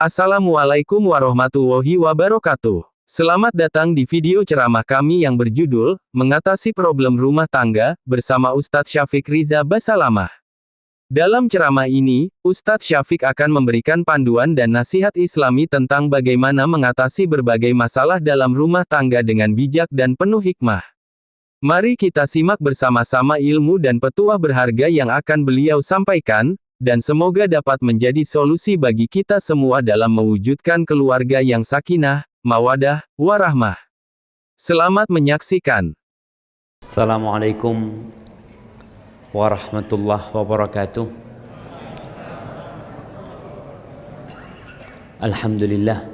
Assalamualaikum warahmatullahi wabarakatuh. Selamat datang di video ceramah kami yang berjudul, Mengatasi Problem Rumah Tangga, bersama Ustadz Syafiq Riza Basalamah. Dalam ceramah ini, Ustadz Syafiq akan memberikan panduan dan nasihat Islami tentang bagaimana mengatasi berbagai masalah dalam rumah tangga dengan bijak dan penuh hikmah. Mari kita simak bersama-sama ilmu dan petuah berharga yang akan beliau sampaikan, dan semoga dapat menjadi solusi bagi kita semua dalam mewujudkan keluarga yang sakinah, mawadah, warahmah. Selamat menyaksikan. Assalamualaikum warahmatullahi wabarakatuh. Alhamdulillah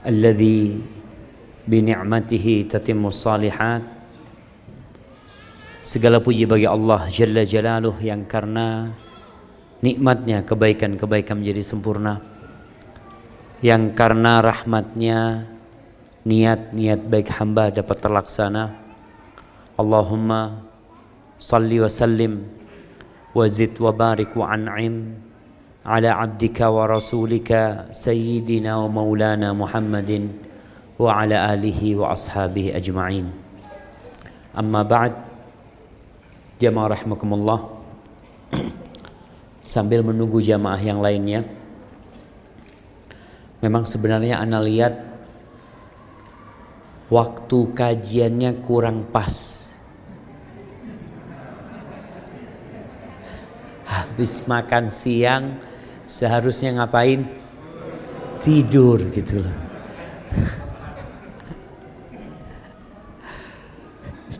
alladzi bini'matihi tatimmus salihat. Segala puji bagi Allah Jalla Jalaluh yang karena nikmatnya kebaikan-kebaikan menjadi sempurna, yang karena rahmatnya niat-niat baik hamba dapat terlaksana. Allahumma salli wa sallim wa zid wa barik wa an'im ala abdika wa rasulika sayyidina wa maulana Muhammadin wa ala alihi wa ashabihi ajma'in. Amma ba'd, jamaah rahimakumullah. Sambil menunggu jamaah yang lainnya, memang sebenarnya ana lihat waktu kajiannya kurang pas. Habis makan siang seharusnya ngapain? Tidur gitu loh.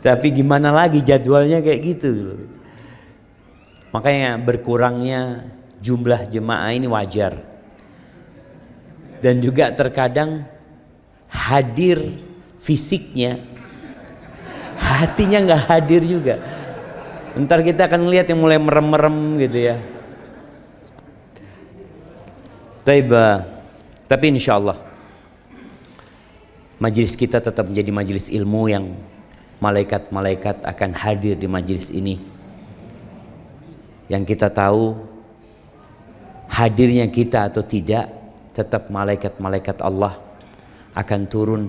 Tapi gimana lagi, jadwalnya kayak gitu. Makanya berkurangnya jumlah jemaah ini wajar. Dan juga terkadang hadir fisiknya, hatinya nggak hadir juga. Ntar kita akan lihat yang mulai merem-merem gitu ya. Tapi insya Allah majelis kita tetap menjadi majelis ilmu yang malaikat-malaikat akan hadir di majelis ini. Yang kita tahu hadirnya kita atau tidak, tetap malaikat-malaikat Allah akan turun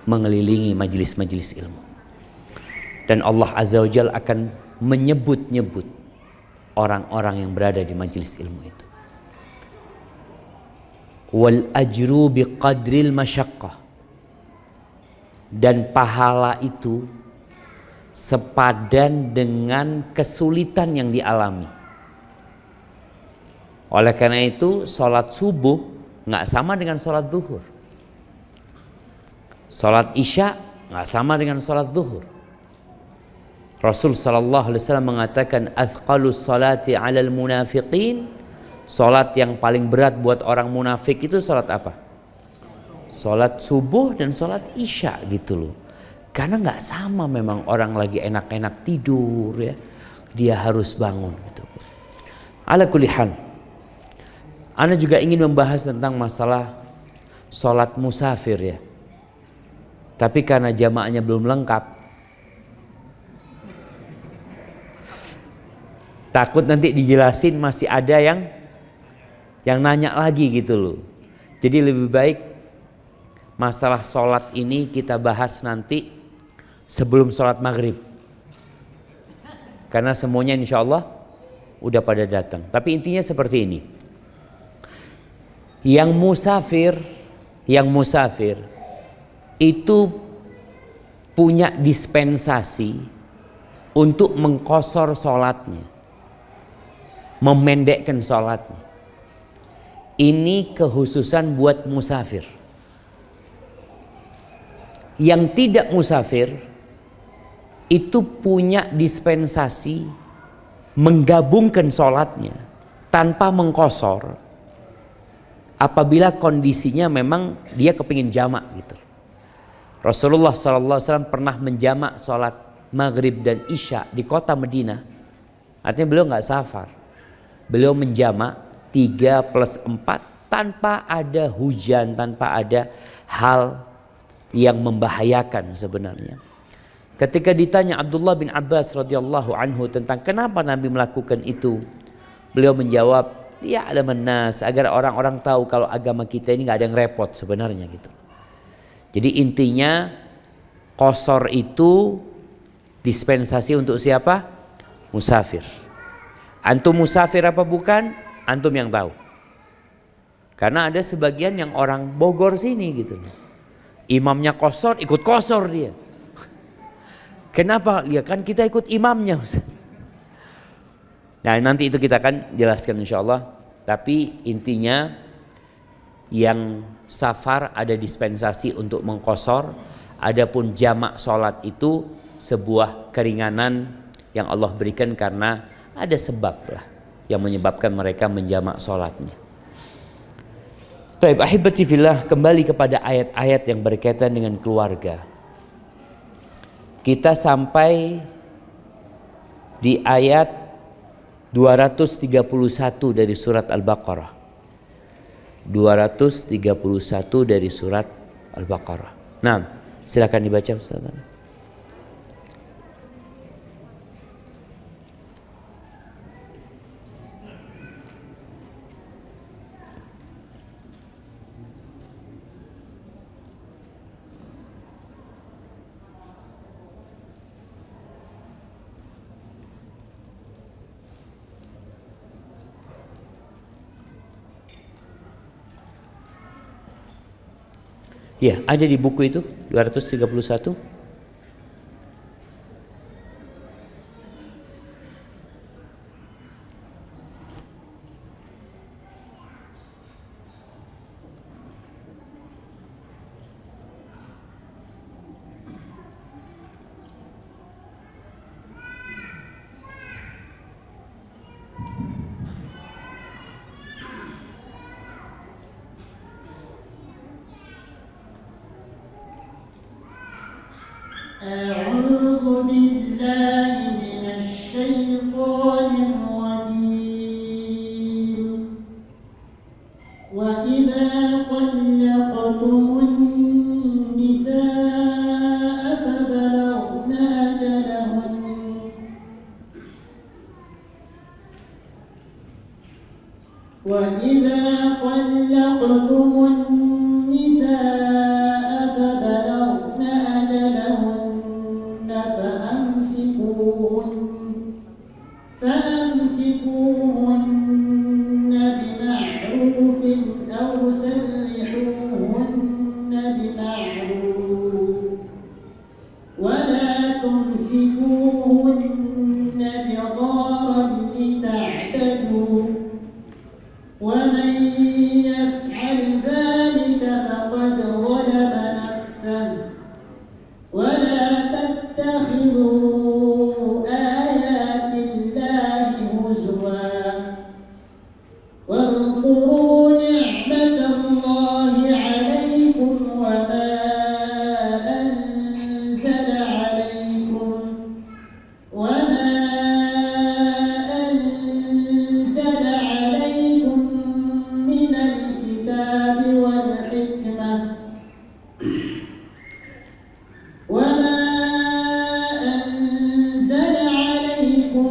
mengelilingi majelis-majelis ilmu. Dan Allah Azza wa Jalla akan menyebut-nyebut orang-orang yang berada di majelis ilmu itu. Wal ajru biqadril masyaqqah. Dan pahala itu sepadan dengan kesulitan yang dialami. Oleh karena itu, sholat subuh nggak sama dengan sholat zuhur. Sholat isya nggak sama dengan sholat zuhur. Rasul sallallahu alaihi wasallam mengatakan, athqalus salati 'alal munafiqin. Sholat yang paling berat buat orang munafik itu sholat apa? Sholat subuh dan sholat isya gitu loh. Karena nggak sama, memang orang lagi enak-enak tidur ya, dia harus bangun gitu. Ala kulli hal, ana juga ingin membahas tentang masalah sholat musafir ya. Tapi karena jamaahnya belum lengkap, takut nanti dijelasin masih ada yang nanya lagi gitu loh. Jadi lebih baik masalah sholat ini kita bahas nanti sebelum sholat maghrib. Karena semuanya insya Allah udah pada datang. Tapi intinya seperti ini. Yang musafir itu punya dispensasi untuk mengqosor sholatnya, memendekkan sholatnya. Ini kekhususan buat musafir. Yang tidak musafir itu punya dispensasi menggabungkan sholatnya tanpa mengqosor apabila kondisinya memang dia kepingin jamak gitu. Rasulullah SAW pernah menjamak sholat maghrib dan isya di kota Madinah. Artinya beliau nggak safar, beliau menjamak 3+4 tanpa ada hujan, tanpa ada hal yang membahayakan sebenarnya. Ketika ditanya Abdullah bin Abbas radhiyallahu anhu tentang kenapa Nabi melakukan itu, beliau menjawab, liya'laman nas, agar orang-orang tahu kalau agama kita ini nggak ada yang repot sebenarnya gitu. Jadi intinya qasar itu dispensasi untuk siapa? Musafir. Antum musafir apa bukan? Antum yang tahu. Karena ada sebagian yang orang Bogor sini gitu. Imamnya qasar, ikut qasar dia. Kenapa? Ya kan kita ikut imamnya, Ustaz. Nah, nanti itu kita akan jelaskan insyaallah. Tapi intinya yang safar ada dispensasi untuk mengqasar. Adapun jamak sholat itu sebuah keringanan yang Allah berikan karena ada sebab lah yang menyebabkan mereka menjamak sholatnya. Baik, ahibati fillah, kembali kepada ayat-ayat yang berkaitan dengan keluarga. Kita sampai di ayat 231 dari surat Al-Baqarah. 231 dari surat Al-Baqarah. Nah, silakan dibaca Ustaz. Ya, ada di buku itu 231. أعوذ بالله من الشيطان الرجيم وإذا طلقتم النساء فبلغن أجلهن وإذا طلقتم النساء فبلغن أجلهن فأمسكوهن بمعروف أو سرحوهن بمعروف ولا تمسكوهن ضرارا لتعتدوا ومن يفعل ذلك فقد ظلم نفسه ولا تتخذوا آيات الله هزوا واذكروا نعمة الله عليكم وما أنزل عليكم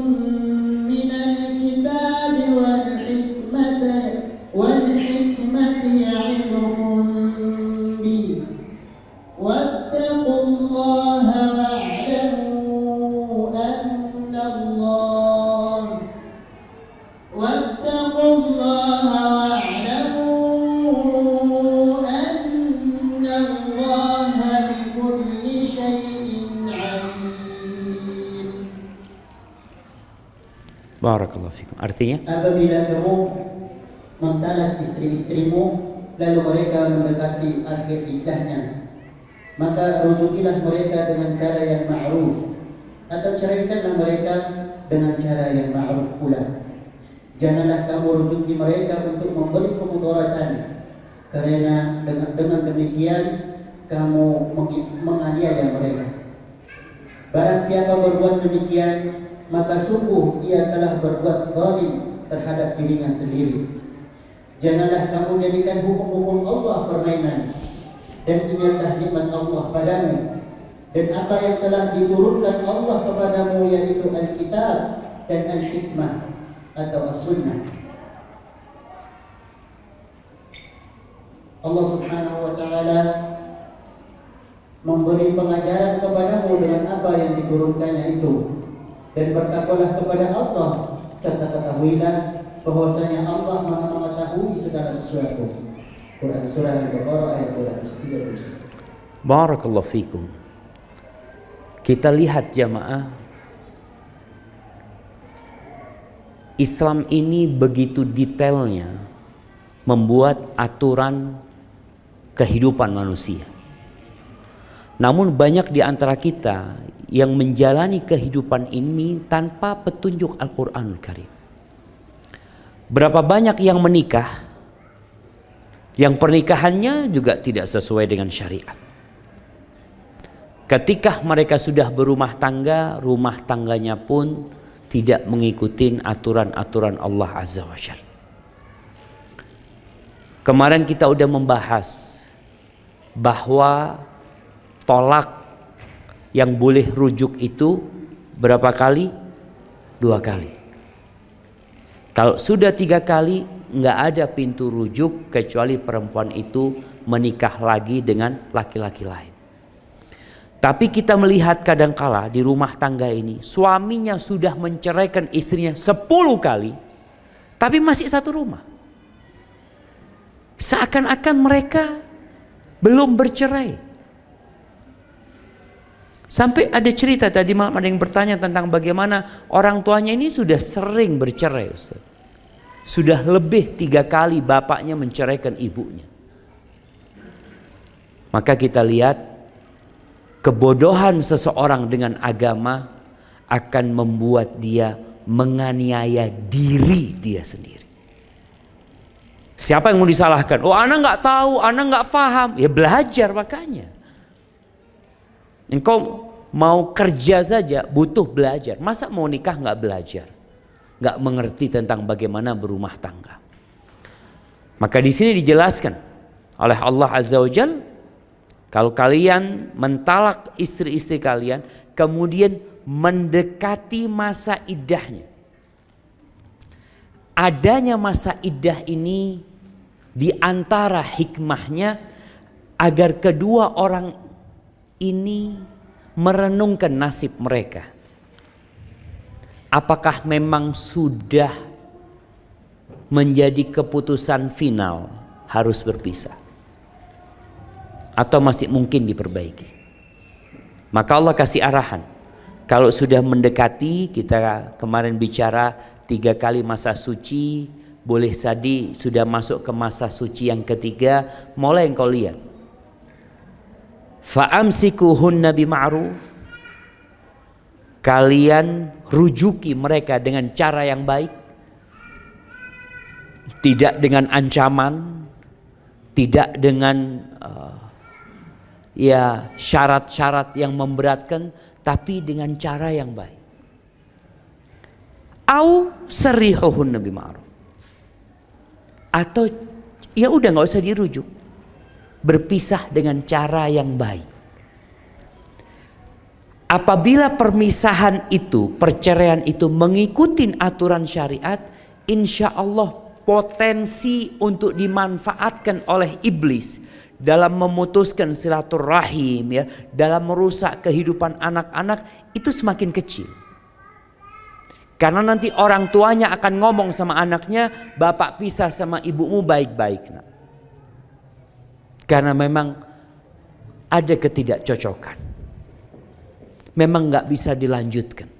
من الكتاب والحكمة يعظكم به واتقوا الله واعلموا أن الله بكل شيء عليم. Barakallahu fikum. Artinya? Apabila kamu mentalak istri-istrimu lalu mereka mendekati akhir iddahnya, maka rujukilah mereka dengan cara yang ma'ruf atau ceraikanlah mereka dengan cara yang ma'ruf pula. Janganlah kamu rujuki mereka untuk memberi kemudaratan, karena dengan demikian kamu menganiaya mereka. Barang siapa berbuat demikian, maka sungguh ia telah berbuat zalim terhadap dirinya sendiri. Janganlah kamu jadikan hukum-hukum Allah permainan, dan ingatlah nikmat Allah padamu dan apa yang telah diturunkan Allah kepadamu, yaitu Alkitab dan Al-Hikmah atau As-Sunnah. Allah Subhanahu wa taala memberi pengajaran kepadamu dengan apa yang diturunkannya itu, dan bertakwalah kepada Allah, serta ketahuilah bahwasanya Allah Maha mengetahui segala sesuatu. Quran surah Al-Baqarah ayat 231. Barakallahu fikum. Kita lihat jamaah, Islam ini begitu detailnya membuat aturan kehidupan manusia. Namun banyak di antara kita yang menjalani kehidupan ini tanpa petunjuk Al-Quranul Karim. Berapa banyak yang menikah, yang pernikahannya juga tidak sesuai dengan syariat. Ketika mereka sudah berumah tangga, rumah tangganya pun tidak mengikuti aturan-aturan Allah Azza wa Jalla. Kemarin kita udah membahas bahwa tolak yang boleh rujuk itu berapa kali? 2 kali. Kalau sudah 3 kali, nggak ada pintu rujuk kecuali perempuan itu menikah lagi dengan laki-laki lain. Tapi kita melihat kadangkala di rumah tangga ini, suaminya sudah menceraikan istrinya 10 kali, tapi masih satu rumah. Seakan-akan mereka belum bercerai. Sampai ada cerita tadi malam, ada yang bertanya tentang bagaimana orang tuanya ini sudah sering bercerai, Ustaz. Sudah lebih 3 kali bapaknya menceraikan ibunya. Maka kita lihat kebodohan seseorang dengan agama akan membuat dia menganiaya diri dia sendiri. Siapa yang mau disalahkan? Oh, anak nggak tahu, anak nggak paham. Ya belajar makanya. Engkau mau kerja saja butuh belajar. Masa mau nikah nggak belajar? Nggak mengerti tentang bagaimana berumah tangga. Maka di sini dijelaskan oleh Allah Azza wa Jalla, kalau kalian mentalak istri-istri kalian, kemudian mendekati masa iddahnya. Adanya masa iddah ini di antara hikmahnya agar kedua orang ini merenungkan nasib mereka. Apakah memang sudah menjadi keputusan final harus berpisah, atau masih mungkin diperbaiki? Maka Allah kasih arahan. Kalau sudah mendekati, kita kemarin bicara 3 kali masa suci, boleh jadi sudah masuk ke masa suci yang ketiga, mulai engkau lihat. Fa'amsikuhunna bima'ruf. Kalian rujuki mereka dengan cara yang baik, tidak dengan ancaman, tidak dengan syarat-syarat yang memberatkan, tapi dengan cara yang baik. Au sarihuhunna bima'ruf. Atau ya udah nggak usah dirujuk, berpisah dengan cara yang baik. Apabila permisahan itu, perceraian itu mengikuti aturan syariat, insya Allah potensi untuk dimanfaatkan oleh iblis dalam memutuskan silaturahim, ya, dalam merusak kehidupan anak-anak itu semakin kecil. Karena nanti orang tuanya akan ngomong sama anaknya, bapak pisah sama ibumu baik-baik, nak. Karena memang ada ketidakcocokan. Memang nggak bisa dilanjutkan.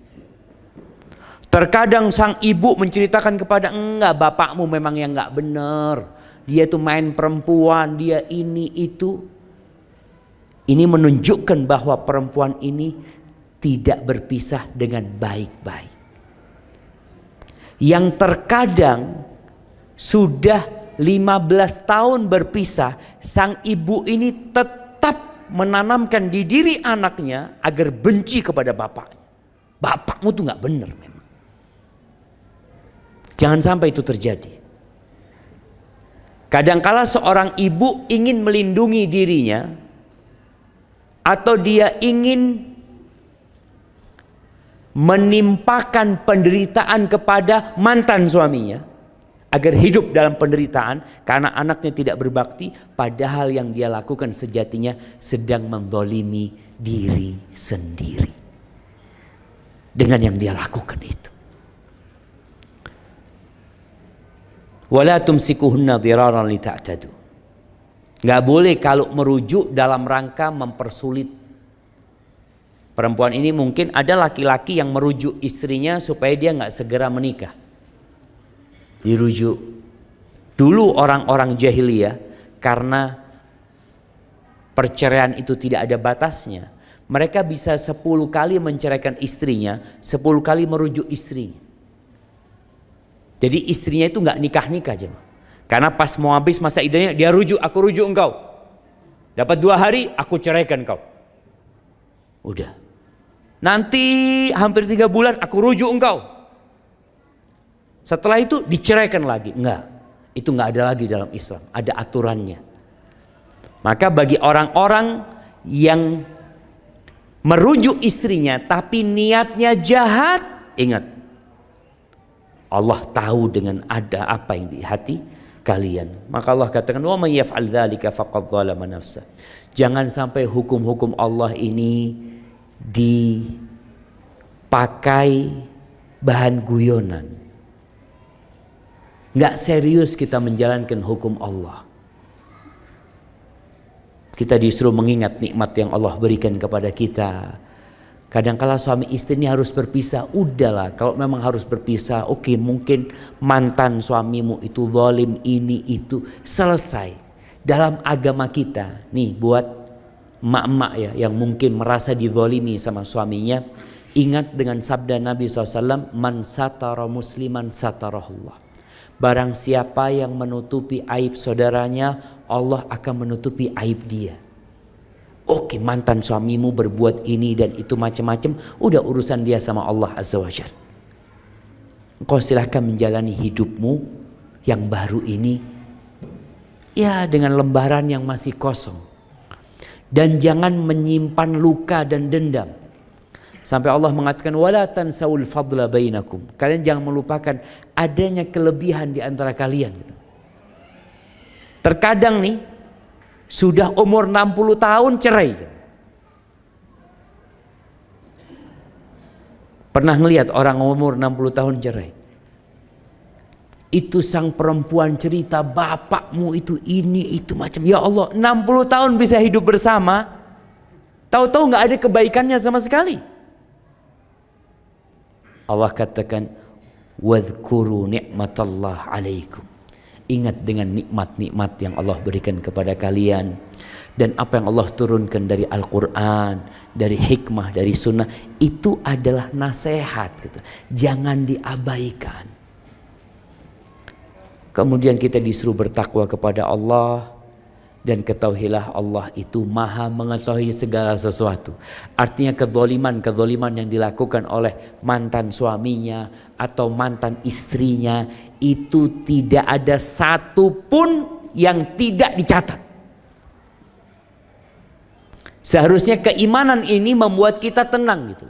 Terkadang sang ibu menceritakan kepada, enggak, bapakmu memang yang nggak benar. Dia tuh main perempuan, dia ini itu. Ini menunjukkan bahwa perempuan ini tidak berpisah dengan baik-baik. Yang terkadang sudah 15 tahun berpisah, sang ibu ini tetap menanamkan di diri anaknya agar benci kepada bapaknya. Bapakmu tuh nggak benar memang. Jangan sampai itu terjadi. Kadangkala seorang ibu ingin melindungi dirinya, atau dia ingin menimpakan penderitaan kepada mantan suaminya, agar hidup dalam penderitaan karena anaknya tidak berbakti, padahal yang dia lakukan sejatinya sedang menzalimi diri sendiri dengan yang dia lakukan itu. Wala tumsikuhunna dhiraran lita'tadu. Nggak boleh kalau merujuk dalam rangka mempersulit. Perempuan ini mungkin ada laki-laki yang merujuk istrinya supaya dia nggak segera menikah. Dirujuk. Dulu orang-orang jahiliyah karena perceraian itu tidak ada batasnya, mereka bisa 10 kali menceraikan istrinya, 10 kali merujuk istrinya. Jadi istrinya itu nggak nikah-nikah aja. Karena pas mau habis masa iddahnya dia rujuk, aku rujuk engkau. Dapat 2 hari aku ceraikan kau. Udah. Nanti hampir 3 bulan aku rujuk engkau. Setelah itu diceraikan lagi. Enggak. Itu enggak ada lagi dalam Islam. Ada aturannya. Maka bagi orang-orang yang merujuk istrinya tapi niatnya jahat, ingat, Allah tahu dengan ada apa yang di hati kalian. Maka Allah katakan, "Wa may yaf'al dzalika faqad dzalama nafsah." Jangan sampai hukum-hukum Allah ini dipakai bahan guyonan. Nggak serius kita menjalankan hukum Allah. Kita disuruh mengingat nikmat yang Allah berikan kepada kita. Kadang-kala suami istri ini harus berpisah. Udahlah, kalau memang harus berpisah, oke, mungkin mantan suamimu itu zalim ini itu, selesai. Dalam agama kita, nih buat emak-emak ya yang mungkin merasa dizalimi sama suaminya, ingat dengan sabda Nabi SAW, "Man satara musliman satarahullah." Barang siapa yang menutupi aib saudaranya, Allah akan menutupi aib dia. Oke, mantan suamimu berbuat ini dan itu macam-macam, udah urusan dia sama Allah Azza wa Jalla. Engkau silahkan menjalani hidupmu yang baru ini ya dengan lembaran yang masih kosong. Dan jangan menyimpan luka dan dendam. Sampai Allah mengatakan, "Wala tansawul fadla bainakum." Kalian jangan melupakan adanya kelebihan di antara kalian. Terkadang nih sudah umur 60 tahun cerai. Pernah ngelihat orang umur 60 tahun cerai? Itu sang perempuan cerita, bapakmu itu ini itu macam. Ya Allah, 60 tahun bisa hidup bersama, tahu-tahu nggak ada kebaikannya sama sekali. Allah katakan, "Wadhkuru ni'matallah alaikum." Ingat dengan nikmat-nikmat yang Allah berikan kepada kalian. Dan apa yang Allah turunkan dari Al-Quran, dari hikmah, dari sunnah, itu adalah nasihat gitu. Jangan diabaikan. Kemudian kita disuruh bertakwa kepada Allah. Dan ketahuilah Allah itu maha mengetahui segala sesuatu. Artinya kezaliman yang dilakukan oleh mantan suaminya atau mantan istrinya itu tidak ada satu pun yang tidak dicatat. Seharusnya keimanan ini membuat kita tenang gitu.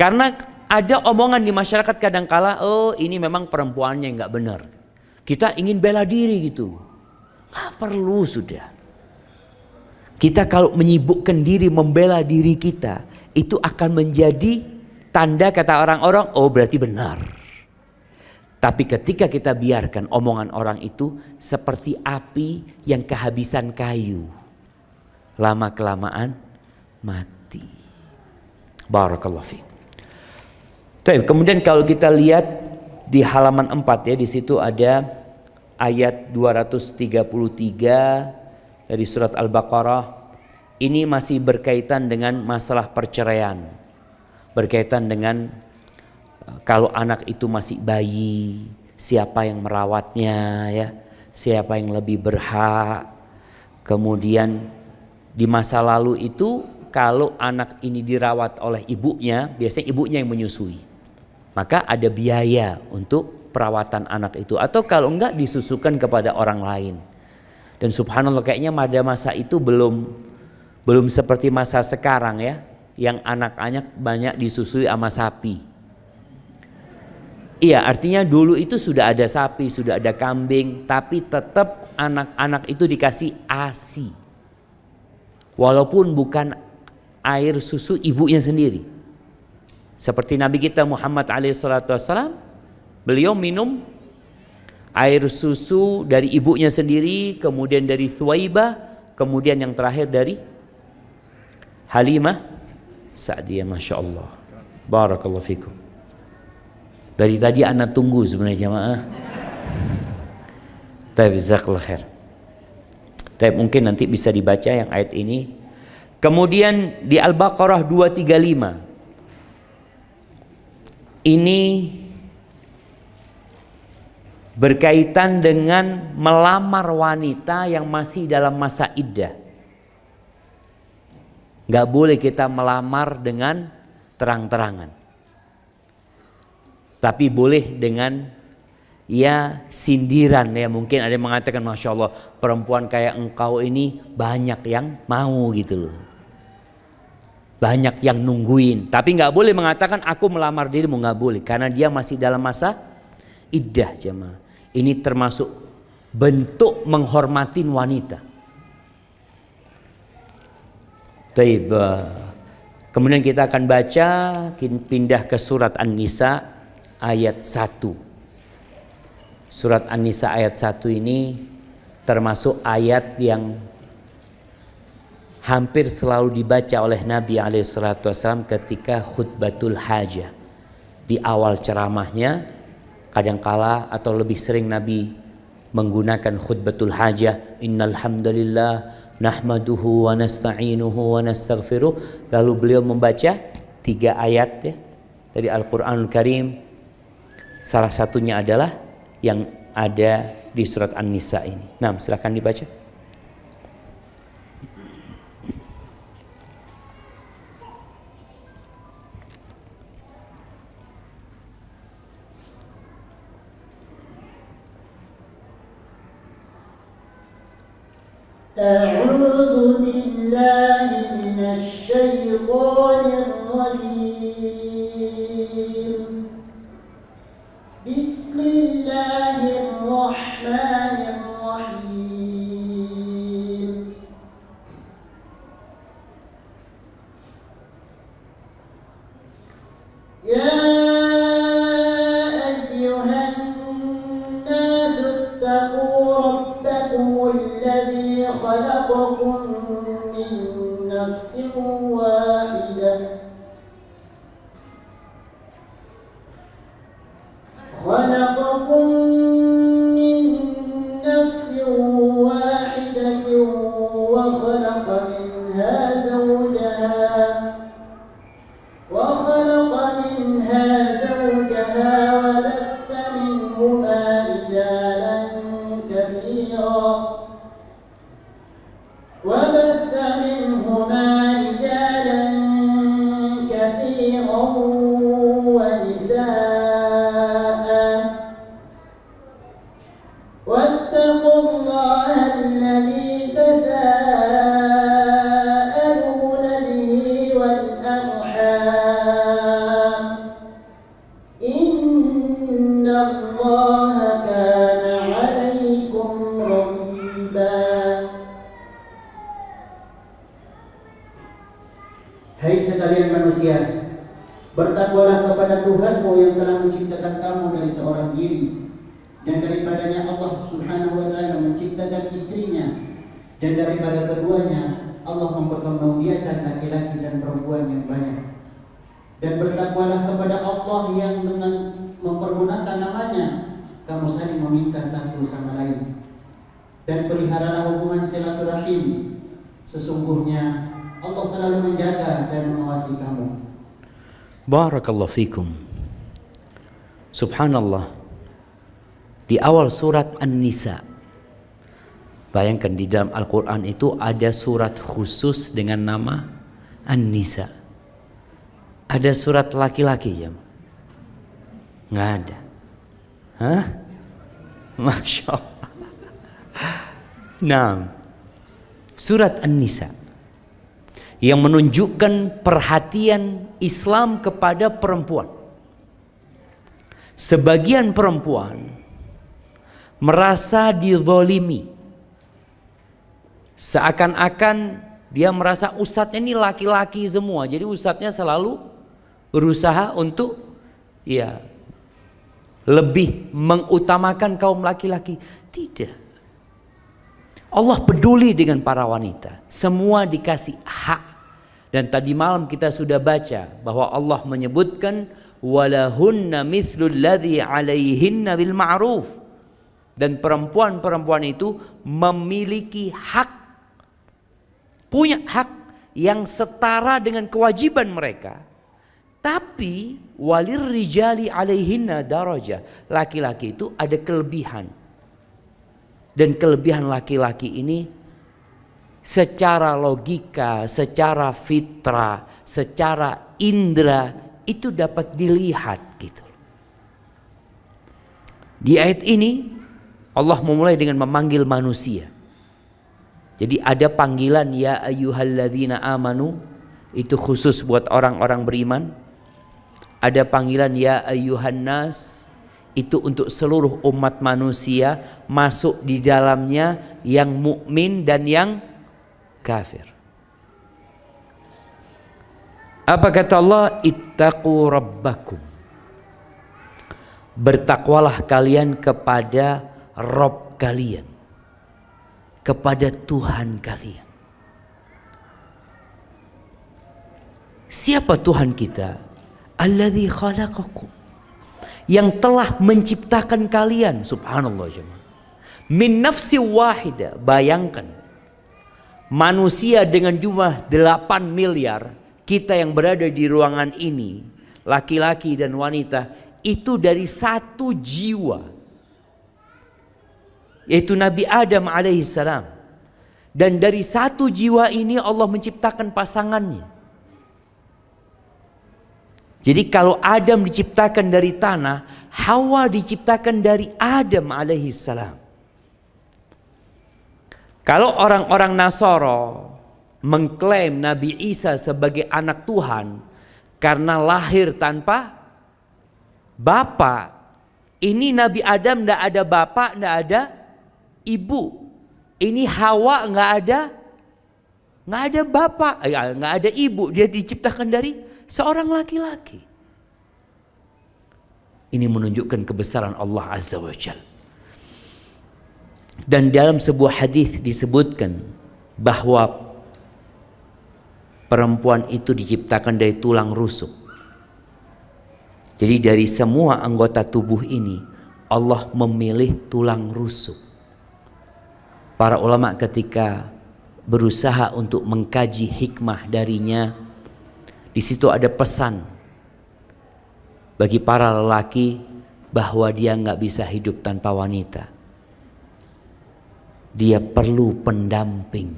Karena ada omongan di masyarakat kadangkala, oh ini memang perempuannya nggak benar. Kita ingin bela diri gitu. Nggak perlu sudah. Kita kalau menyibukkan diri membela diri kita, itu akan menjadi tanda kata orang-orang, oh berarti benar. Tapi ketika kita biarkan omongan orang itu seperti api yang kehabisan kayu, lama-kelamaan mati. Barakallahu fiik. Kemudian kalau kita lihat di halaman 4 ya, di situ ada ayat 233 dari surat Al-Baqarah. Ini masih berkaitan dengan masalah perceraian. Berkaitan dengan kalau anak itu masih bayi, siapa yang merawatnya ya, siapa yang lebih berhak. Kemudian di masa lalu itu kalau anak ini dirawat oleh ibunya, biasanya ibunya yang menyusui. Maka ada biaya untuk perawatan anak itu, atau kalau enggak disusukan kepada orang lain. Dan subhanallah kayaknya pada masa itu belum seperti masa sekarang ya, yang anak-anak banyak disusui sama sapi. Iya, artinya dulu itu sudah ada sapi, sudah ada kambing, tapi tetap anak-anak itu dikasih ASI. Walaupun bukan air susu ibunya sendiri. Seperti Nabi kita Muhammad alaihissalam, beliau minum air susu dari ibunya sendiri, kemudian dari Thuwaibah, kemudian yang terakhir dari Halimah Sa'diyah. Masya Allah, barakallahu fikum. Dari tadi anak tunggu sebenarnya jamaah. Tapi jazakallahu khair. Tapi mungkin nanti bisa dibaca yang ayat ini. Kemudian di Al-Baqarah 235. Ini berkaitan dengan melamar wanita yang masih dalam masa iddah. Gak boleh kita melamar dengan terang-terangan. Tapi boleh dengan ya sindiran ya. Mungkin ada yang mengatakan, Masya Allah, perempuan kayak engkau ini banyak yang mau gitu loh. Banyak yang nungguin. Tapi gak boleh mengatakan aku melamar dirimu, gak boleh. Karena dia masih dalam masa iddah jemaah. Ini termasuk bentuk menghormatin wanita. Baik, kemudian kita akan baca, pindah ke surat An-Nisa ayat 1. Surat An-Nisa ayat 1 ini termasuk ayat yang hampir selalu dibaca oleh Nabi SAW ketika khutbatul hajah. Di awal ceramahnya, kadangkala atau lebih sering Nabi menggunakan khutbatul hajah. Innal hamdalillah nahmaduhu wa nasta'inuhu wa nastaghfiruh. Lalu beliau membaca 3 ayat ya dari Al-Qur'anul Karim. Salah satunya adalah yang ada di surat An-Nisa ini. Nah, silakan dibaca. أعوذ بالله من الشيطان الرجيم بسم الله الرحمن الرحيم يا أيها الناس اتقوا ربكم الذي خلقكم من نفس واحدة خلقكم من نفس واحدة وخلق منها زوجها وبث منهما رجالا كثيرا ونساء واتقوا الله الذي تساءلون به والأرحام إن الله كان عليكم رقيبا. Hai sekalian manusia, bertakwalah kepada Tuhanmu yang telah menciptakan kamu dari seorang diri, dan daripadanya Allah Subhanahu wa Ta'ala menciptakan istrinya, dan daripada keduanya Allah memperkembangbiakan laki-laki dan perempuan yang banyak. Dan bertakwalah kepada Allah yang dengan mempergunakan namanya kamu saling meminta satu sama lain, dan peliharalah hubungan silaturahim. Sesungguhnya Allah selalu menjaga dan mengawasi kamu. Barakallahu fikum. Subhanallah. Di awal surat An-Nisa, bayangkan di dalam Al-Quran itu ada surat khusus dengan nama An-Nisa. Ada surat laki-laki ya? Nggak ada. Hah? Masya Allah. Nah, surat An-Nisa yang menunjukkan perhatian Islam kepada perempuan. Sebagian perempuan merasa dizolimi, seakan-akan dia merasa ustadznya ini laki-laki semua, jadi ustadznya selalu berusaha untuk lebih mengutamakan kaum laki-laki. Tidak. Allah peduli dengan para wanita, semua dikasih hak. Dan tadi malam kita sudah baca bahwa Allah menyebutkan walahunna mithlul ladzi 'alaihinna bil ma'ruf, dan perempuan-perempuan itu memiliki hak, punya hak yang setara dengan kewajiban mereka. Tapi walir rijali 'alaihinna darajah, laki-laki itu ada kelebihan. Dan kelebihan laki-laki ini secara logika, secara fitrah, secara indera itu dapat dilihat gitu. Di ayat ini Allah memulai dengan memanggil manusia. Jadi ada panggilan ya ayyuhalladzina amanu, itu khusus buat orang-orang beriman. Ada panggilan ya ayyuhan nas, itu untuk seluruh umat manusia, masuk di dalamnya yang mukmin dan yang kafir. Apa kata Allah? Ittaqu rabbakum, bertakwalah kalian kepada Rabb kalian, kepada Tuhan kalian. Siapa Tuhan kita? Alladzi khalaqakum, yang telah menciptakan kalian. Subhanallah jemaah. Min nafsi wahidah. Bayangkan manusia dengan jumlah 8 miliar, kita yang berada di ruangan ini, laki-laki dan wanita, itu dari satu jiwa, yaitu Nabi Adam alaihissalam. Dan dari satu jiwa ini Allah menciptakan pasangannya. Jadi kalau Adam diciptakan dari tanah, Hawa diciptakan dari Adam alaihissalam. Kalau orang-orang Nasara mengklaim Nabi Isa sebagai anak Tuhan karena lahir tanpa bapak, ini Nabi Adam tidak ada bapak, tidak ada ibu. Ini Hawa nggak ada bapak, nggak ada ibu. Dia diciptakan dari seorang laki-laki. Ini menunjukkan kebesaran Allah Azza wa Jalla. Dan dalam sebuah hadis disebutkan bahwa perempuan itu diciptakan dari tulang rusuk. Jadi dari semua anggota tubuh ini Allah memilih tulang rusuk. Para ulama ketika berusaha untuk mengkaji hikmah darinya, di situ ada pesan bagi para lelaki bahwa dia nggak bisa hidup tanpa wanita. Dia perlu pendamping.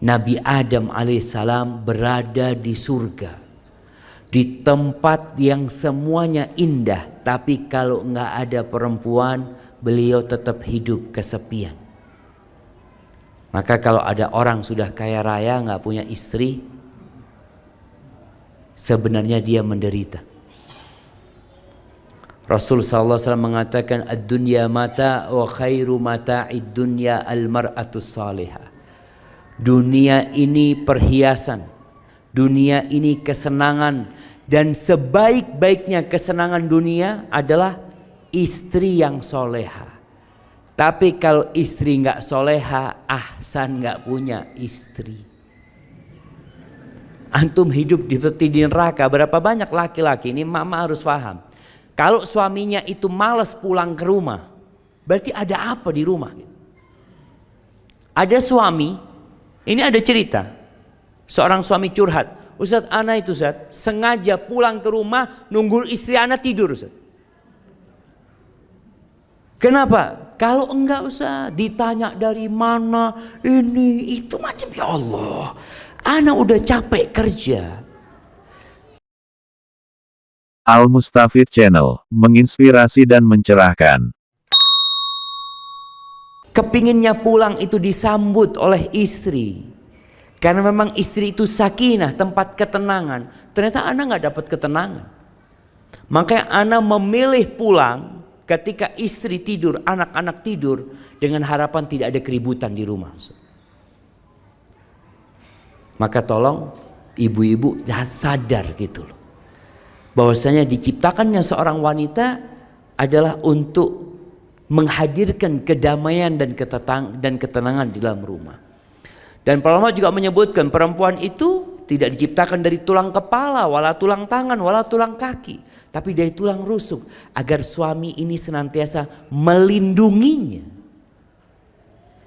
Nabi Adam alaihissalam berada di surga, di tempat yang semuanya indah, tapi kalau nggak ada perempuan, beliau tetap hidup kesepian. Maka kalau ada orang sudah kaya raya nggak punya istri, sebenarnya dia menderita. Rasul SAW mengatakan ad-dunya mata wa khairu mata'id dunya al-mar'atus salihah. Dunia ini perhiasan, dunia ini kesenangan, dan sebaik-baiknya kesenangan dunia adalah istri yang soleha. Tapi kalau istri nggak soleha, ahsan nggak punya istri. Antum hidup seperti di neraka. Berapa banyak laki-laki, ini mama harus paham. Kalau suaminya itu malas pulang ke rumah, berarti ada apa di rumah? Ada suami, ini ada cerita. Seorang suami curhat, Ustaz, ana itu Ustaz, sengaja pulang ke rumah nunggu istri ana tidur Ustaz. Kenapa? Kalau enggak usah ditanya dari mana, ini itu macam, ya Allah, ana udah capek kerja. Al Mustafid Channel, menginspirasi dan mencerahkan. Kepinginnya pulang itu disambut oleh istri, karena memang istri itu sakinah, tempat ketenangan. Ternyata anak nggak dapat ketenangan. Maka ana memilih pulang ketika istri tidur, anak-anak tidur, dengan harapan tidak ada keributan di rumah. Maka tolong ibu-ibu jangan sadar gitu loh, bahwasanya diciptakannya seorang wanita adalah untuk menghadirkan kedamaian dan ketenangan di dalam rumah. Dan para ulama juga menyebutkan perempuan itu tidak diciptakan dari tulang kepala, wala tulang tangan, wala tulang kaki, tapi dari tulang rusuk, agar suami ini senantiasa melindunginya,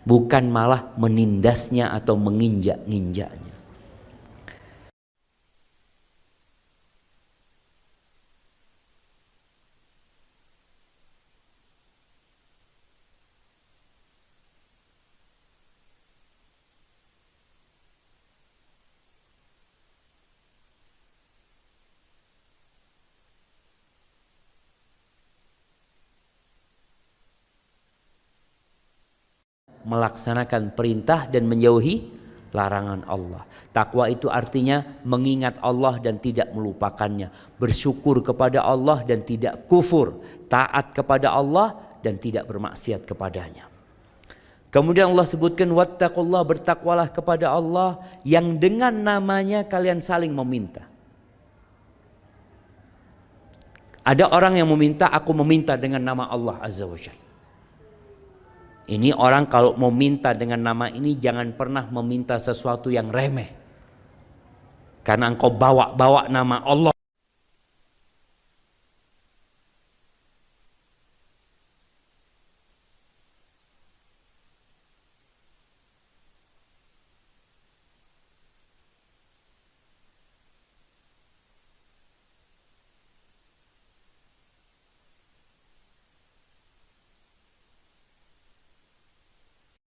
bukan malah menindasnya atau menginjak-injaknya. Melaksanakan perintah dan menjauhi larangan Allah. Takwa itu artinya mengingat Allah dan tidak melupakannya, bersyukur kepada Allah dan tidak kufur, taat kepada Allah dan tidak bermaksiat kepadanya. Kemudian Allah sebutkan wattaqullah, bertakwalah kepada Allah yang dengan namanya kalian saling meminta. Ada orang yang meminta, aku meminta dengan nama Allah Azza wa Jalla. Ini orang kalau mau minta dengan nama ini jangan pernah meminta sesuatu yang remeh. Karena engkau bawa nama Allah.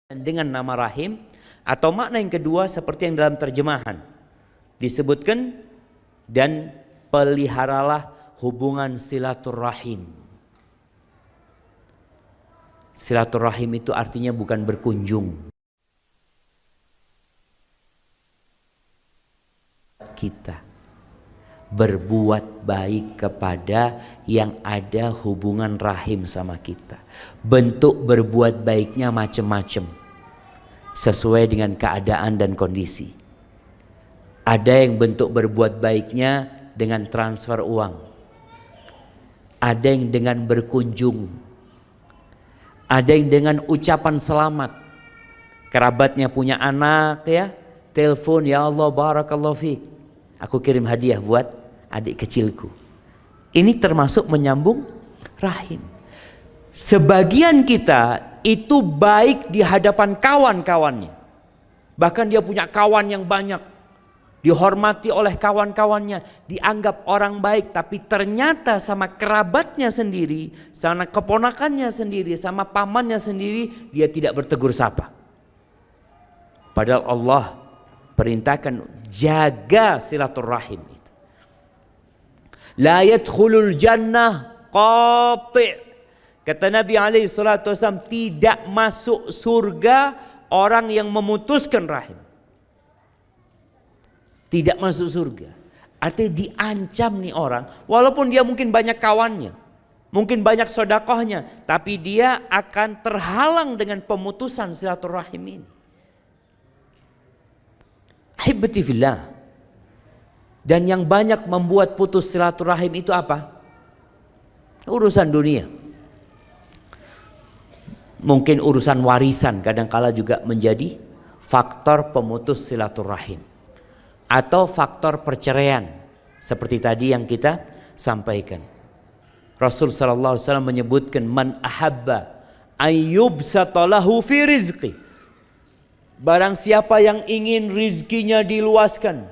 Dengan nama Rahim, atau makna yang kedua seperti yang dalam terjemahan disebutkan, dan peliharalah hubungan silaturahim. Silaturahim itu artinya bukan berkunjung. Kita berbuat baik kepada yang ada hubungan rahim sama kita. Bentuk berbuat baiknya macam-macam, sesuai dengan keadaan dan kondisi. Ada yang bentuk berbuat baiknya dengan transfer uang, ada yang dengan berkunjung, ada yang dengan ucapan selamat. Kerabatnya punya anak ya, telepon, ya Allah barakallahu fiik, aku kirim hadiah buat adik kecilku. Ini termasuk menyambung rahim. Sebagian kita itu baik di hadapan kawan-kawannya, bahkan dia punya kawan yang banyak, dihormati oleh kawan-kawannya, dianggap orang baik, tapi ternyata sama kerabatnya sendiri, sama keponakannya sendiri, sama pamannya sendiri, dia tidak bertegur sapa. Padahal Allah perintahkan jaga silaturahim itu. La yadkhulul jannah qati'. Kata Nabi SAW, tidak masuk surga orang yang memutuskan rahim. Tidak masuk surga. Artinya diancam nih orang, walaupun dia mungkin banyak kawannya, mungkin banyak sodakohnya, tapi dia akan terhalang dengan pemutusan silaturahim ini. Ahibati fillah. Dan yang banyak membuat putus silaturahim itu apa? Urusan dunia. Mungkin urusan warisan kadangkala juga menjadi faktor pemutus silaturahim, atau faktor perceraian seperti tadi yang kita sampaikan. Rasul sallallahu alaihi wasallam menyebutkan, man ahabba ayyubsata lahu fi rizqi, barang siapa yang ingin rizkinya diluaskan,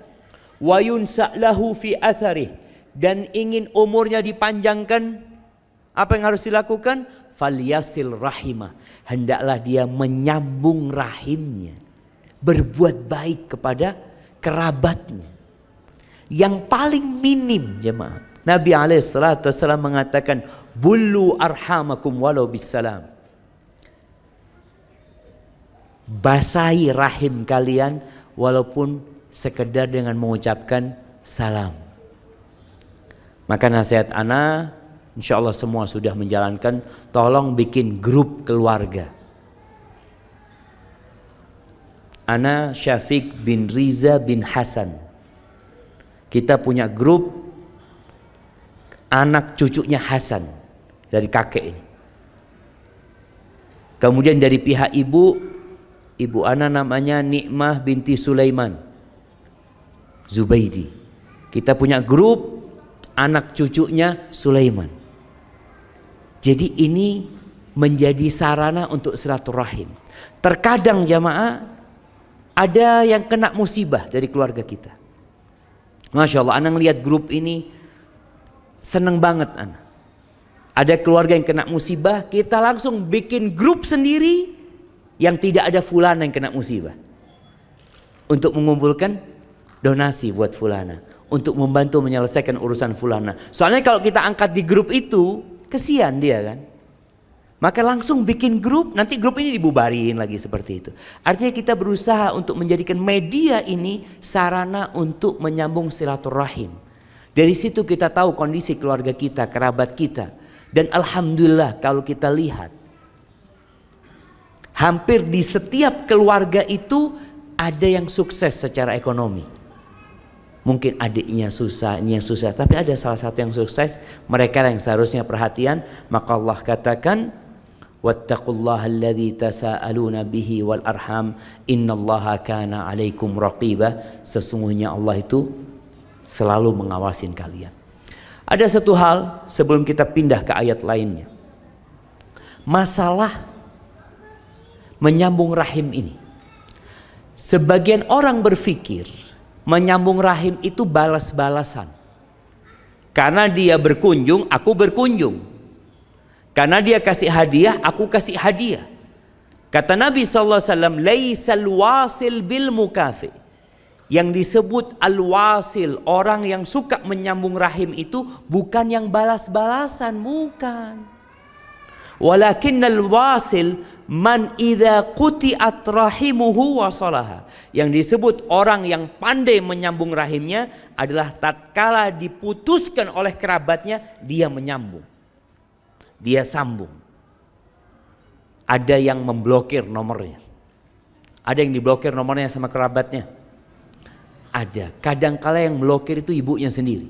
wa yunsa lahu fi atharih, dan ingin umurnya dipanjangkan, apa yang harus dilakukan? Falyasil rahimah, hendaklah dia menyambung rahimnya, berbuat baik kepada kerabatnya. Yang paling minim jemaah, Nabi SAW mengatakan, bullu arhamakum walau bisalam, basahi rahim kalian walaupun sekedar dengan mengucapkan salam. Maka nasihat ana, insya Allah semua sudah menjalankan, tolong bikin grup keluarga. Ana Syafiq bin Riza bin Hasan, kita punya grup anak cucunya Hasan dari kakek ini. Kemudian dari pihak ibu ana namanya Nikmah binti Sulaiman Zubaidi. Kita punya grup anak cucunya Sulaiman. Jadi ini menjadi sarana untuk silaturahim. Terkadang jamaah ada yang kena musibah dari keluarga kita. Masya Allah, ana ngelihat grup ini seneng banget ana. Ada keluarga yang kena musibah, kita langsung bikin grup sendiri yang tidak ada fulana yang kena musibah. Untuk mengumpulkan donasi buat fulana, untuk membantu menyelesaikan urusan fulana. Soalnya kalau kita angkat di grup itu, kesian dia kan. Maka langsung bikin grup, nanti grup ini dibubarin lagi seperti itu. Artinya kita berusaha untuk menjadikan media ini sarana untuk menyambung silaturahim. Dari situ kita tahu kondisi keluarga kita, kerabat kita. Dan alhamdulillah kalau kita lihat, hampir di setiap keluarga itu ada yang sukses secara ekonomi. Mungkin adiknya susah, ini yang susah, tapi ada salah satu yang sukses. Mereka yang seharusnya perhatian. Maka Allah katakan, wattaqullaha alladzi tasaaluna bihi wal arham innallaha kana 'alaikum raqiba. Sesungguhnya Allah itu selalu mengawasin kalian. Ada satu hal sebelum kita pindah ke ayat lainnya. Masalah menyambung rahim ini. Sebagian orang berpikir menyambung rahim itu balas-balasan. Karena dia berkunjung, aku berkunjung. Karena dia kasih hadiah, aku kasih hadiah. Kata Nabi SAW, laisal wasil bil mukafi. Yang disebut al-wasil, orang yang suka menyambung rahim itu bukan yang balas-balasan, bukan. Walakinnal wasil man idza quti'at rahimuhu wasalaha. Yang disebut orang yang pandai menyambung rahimnya adalah tatkala diputuskan oleh kerabatnya, dia menyambung. Dia sambung. Ada yang memblokir nomornya. Ada yang diblokir nomornya sama kerabatnya. Ada. Kadangkala yang blokir itu ibunya sendiri.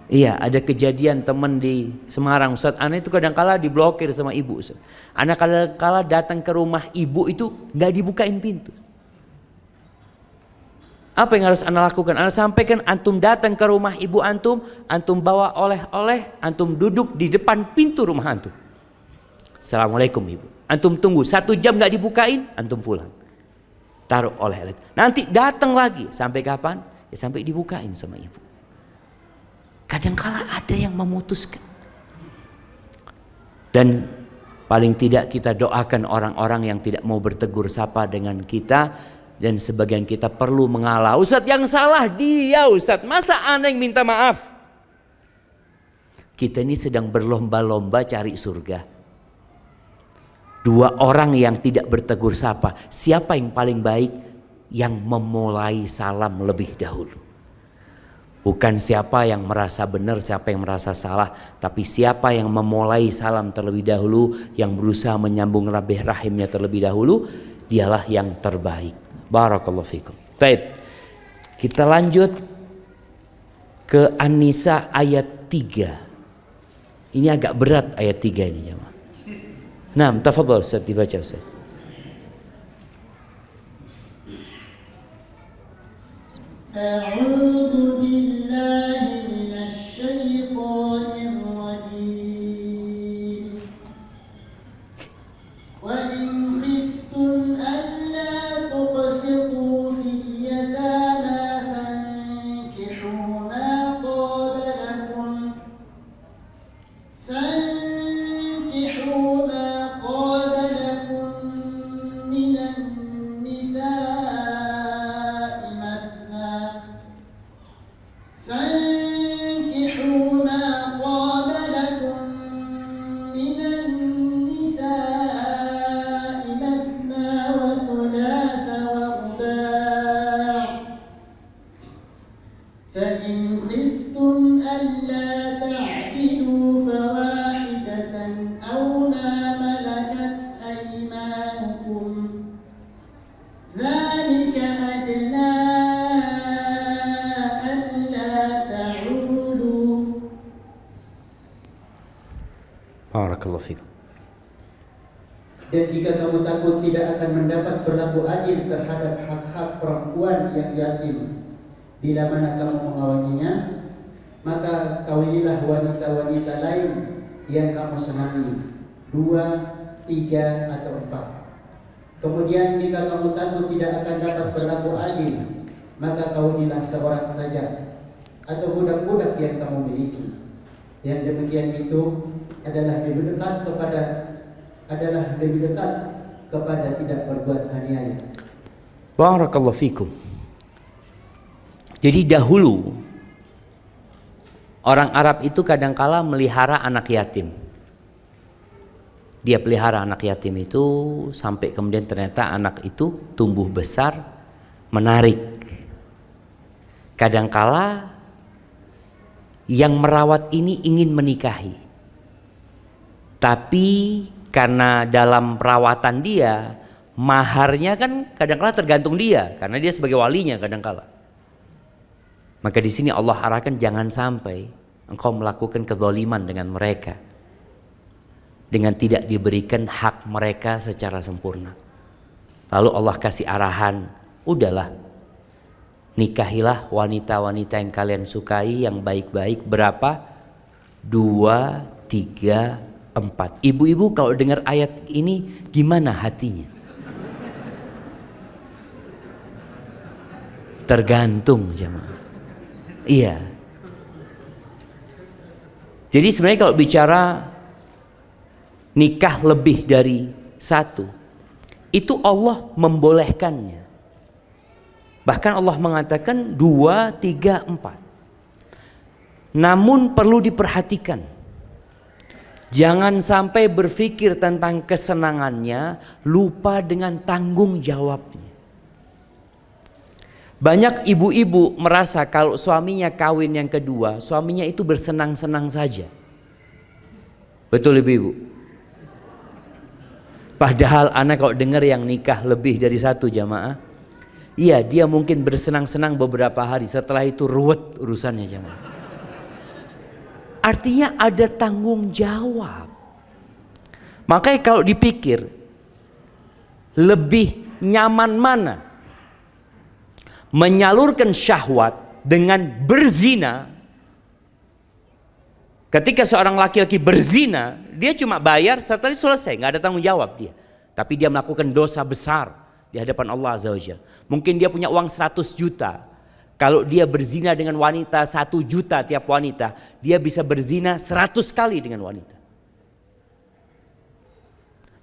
Iya, ada kejadian teman di Semarang, Ustaz, ana itu kadangkala diblokir sama ibu, Ustaz. Ana kadangkala datang ke rumah ibu itu nggak dibukain pintu. Apa yang harus ana lakukan? Ana sampaikan, antum datang ke rumah ibu antum bawa oleh-oleh, antum duduk di depan pintu rumah antum. Assalamualaikum ibu. Antum tunggu 1 jam nggak dibukain, antum pulang. Taruh oleh-oleh. Nanti datang lagi, sampai kapan? Ya sampai dibukain sama ibu. Kadangkala ada yang memutuskan. Dan paling tidak kita doakan orang-orang yang tidak mau bertegur sapa dengan kita. Dan sebagian kita perlu mengalah. Ustadz yang salah dia Ustadz. Masa ana yang minta maaf? Kita ini sedang berlomba-lomba cari surga. 2 orang yang tidak bertegur sapa. Siapa yang paling baik? Yang memulai salam lebih dahulu. Bukan siapa yang merasa benar, siapa yang merasa salah, tapi siapa yang memulai salam terlebih dahulu, yang berusaha menyambung rahimnya terlebih dahulu, dialah yang terbaik. Barakallahu fikum. Baik. Kita lanjut ke An-Nisa ayat 3. Ini agak berat ayat 3 ini, jemaah. Nah, tafadhol Ustaz, dibaca Ustaz. A'udzu billahi minasy syaithanir rajim. Wa in khiftum alla tuqsitu fil yatama fankihu ma qad lakum minan nisa'i mathna Barakallahu fikum. Dan jika kamu takut tidak akan mendapat berlaku adil terhadap hak-hak perempuan yang yatim, bila mana kamu mengawininya, maka kawinilah wanita-wanita lain yang kamu senangi, 2, 3, atau 4. Kemudian jika kamu takut tidak akan dapat berlaku adil, maka kawinilah seorang saja atau budak-budak yang kamu miliki. Yang demikian itu adalah lebih dekat kepada tidak berbuat aniaya. Barakallahu fikum. Jadi dahulu orang Arab itu kadangkala melihara anak yatim. Dia pelihara anak yatim itu sampai kemudian ternyata anak itu tumbuh besar, menarik. Kadangkala yang merawat ini ingin menikahi, tapi karena dalam perawatan dia, maharnya kan kadangkala tergantung dia, karena dia sebagai walinya kadangkala. Maka di sini Allah arahkan jangan sampai engkau melakukan kezaliman dengan mereka, dengan tidak diberikan hak mereka secara sempurna. Lalu Allah kasih arahan, udahlah, nikahilah wanita-wanita yang kalian sukai, yang baik-baik. Berapa? 2, 3, 4. Ibu-ibu kalau dengar ayat ini gimana hatinya? Tergantung jemaah. Iya. Jadi sebenarnya kalau bicara nikah lebih dari 1, itu Allah membolehkannya. Bahkan Allah mengatakan 2, 3, 4. Namun perlu diperhatikan, jangan sampai berpikir tentang kesenangannya, lupa dengan tanggung jawabnya. Banyak ibu-ibu merasa kalau suaminya kawin yang kedua, suaminya itu bersenang-senang saja. Betul ibu-ibu? Padahal anak kalau dengar yang nikah lebih dari 1 jamaah, iya dia mungkin bersenang-senang beberapa hari, setelah itu ruwet urusannya jamaah. Artinya ada tanggung jawab. Makanya kalau dipikir, lebih nyaman mana? Menyalurkan syahwat dengan berzina. Ketika seorang laki-laki berzina, dia cuma bayar, setelah itu selesai, nggak ada tanggung jawab dia. Tapi dia melakukan dosa besar di hadapan Allah Azza wa Jalla. Mungkin dia punya uang 100 juta. Kalau dia berzina dengan wanita 1 juta tiap wanita, dia bisa berzina 100 kali dengan wanita.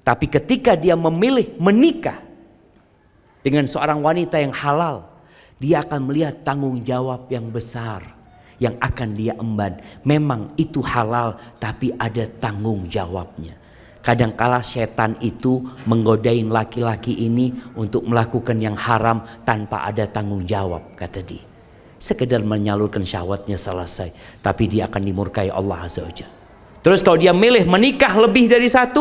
Tapi ketika dia memilih menikah dengan seorang wanita yang halal, dia akan melihat tanggung jawab yang besar yang akan dia emban. Memang itu halal, tapi ada tanggung jawabnya. Kadangkala setan itu menggodain laki-laki ini untuk melakukan yang haram tanpa ada tanggung jawab, kata dia. Sekedar menyalurkan syahwatnya selesai, tapi dia akan dimurkai Allah Azza wa Jalla. Terus kalau dia milih menikah lebih dari 1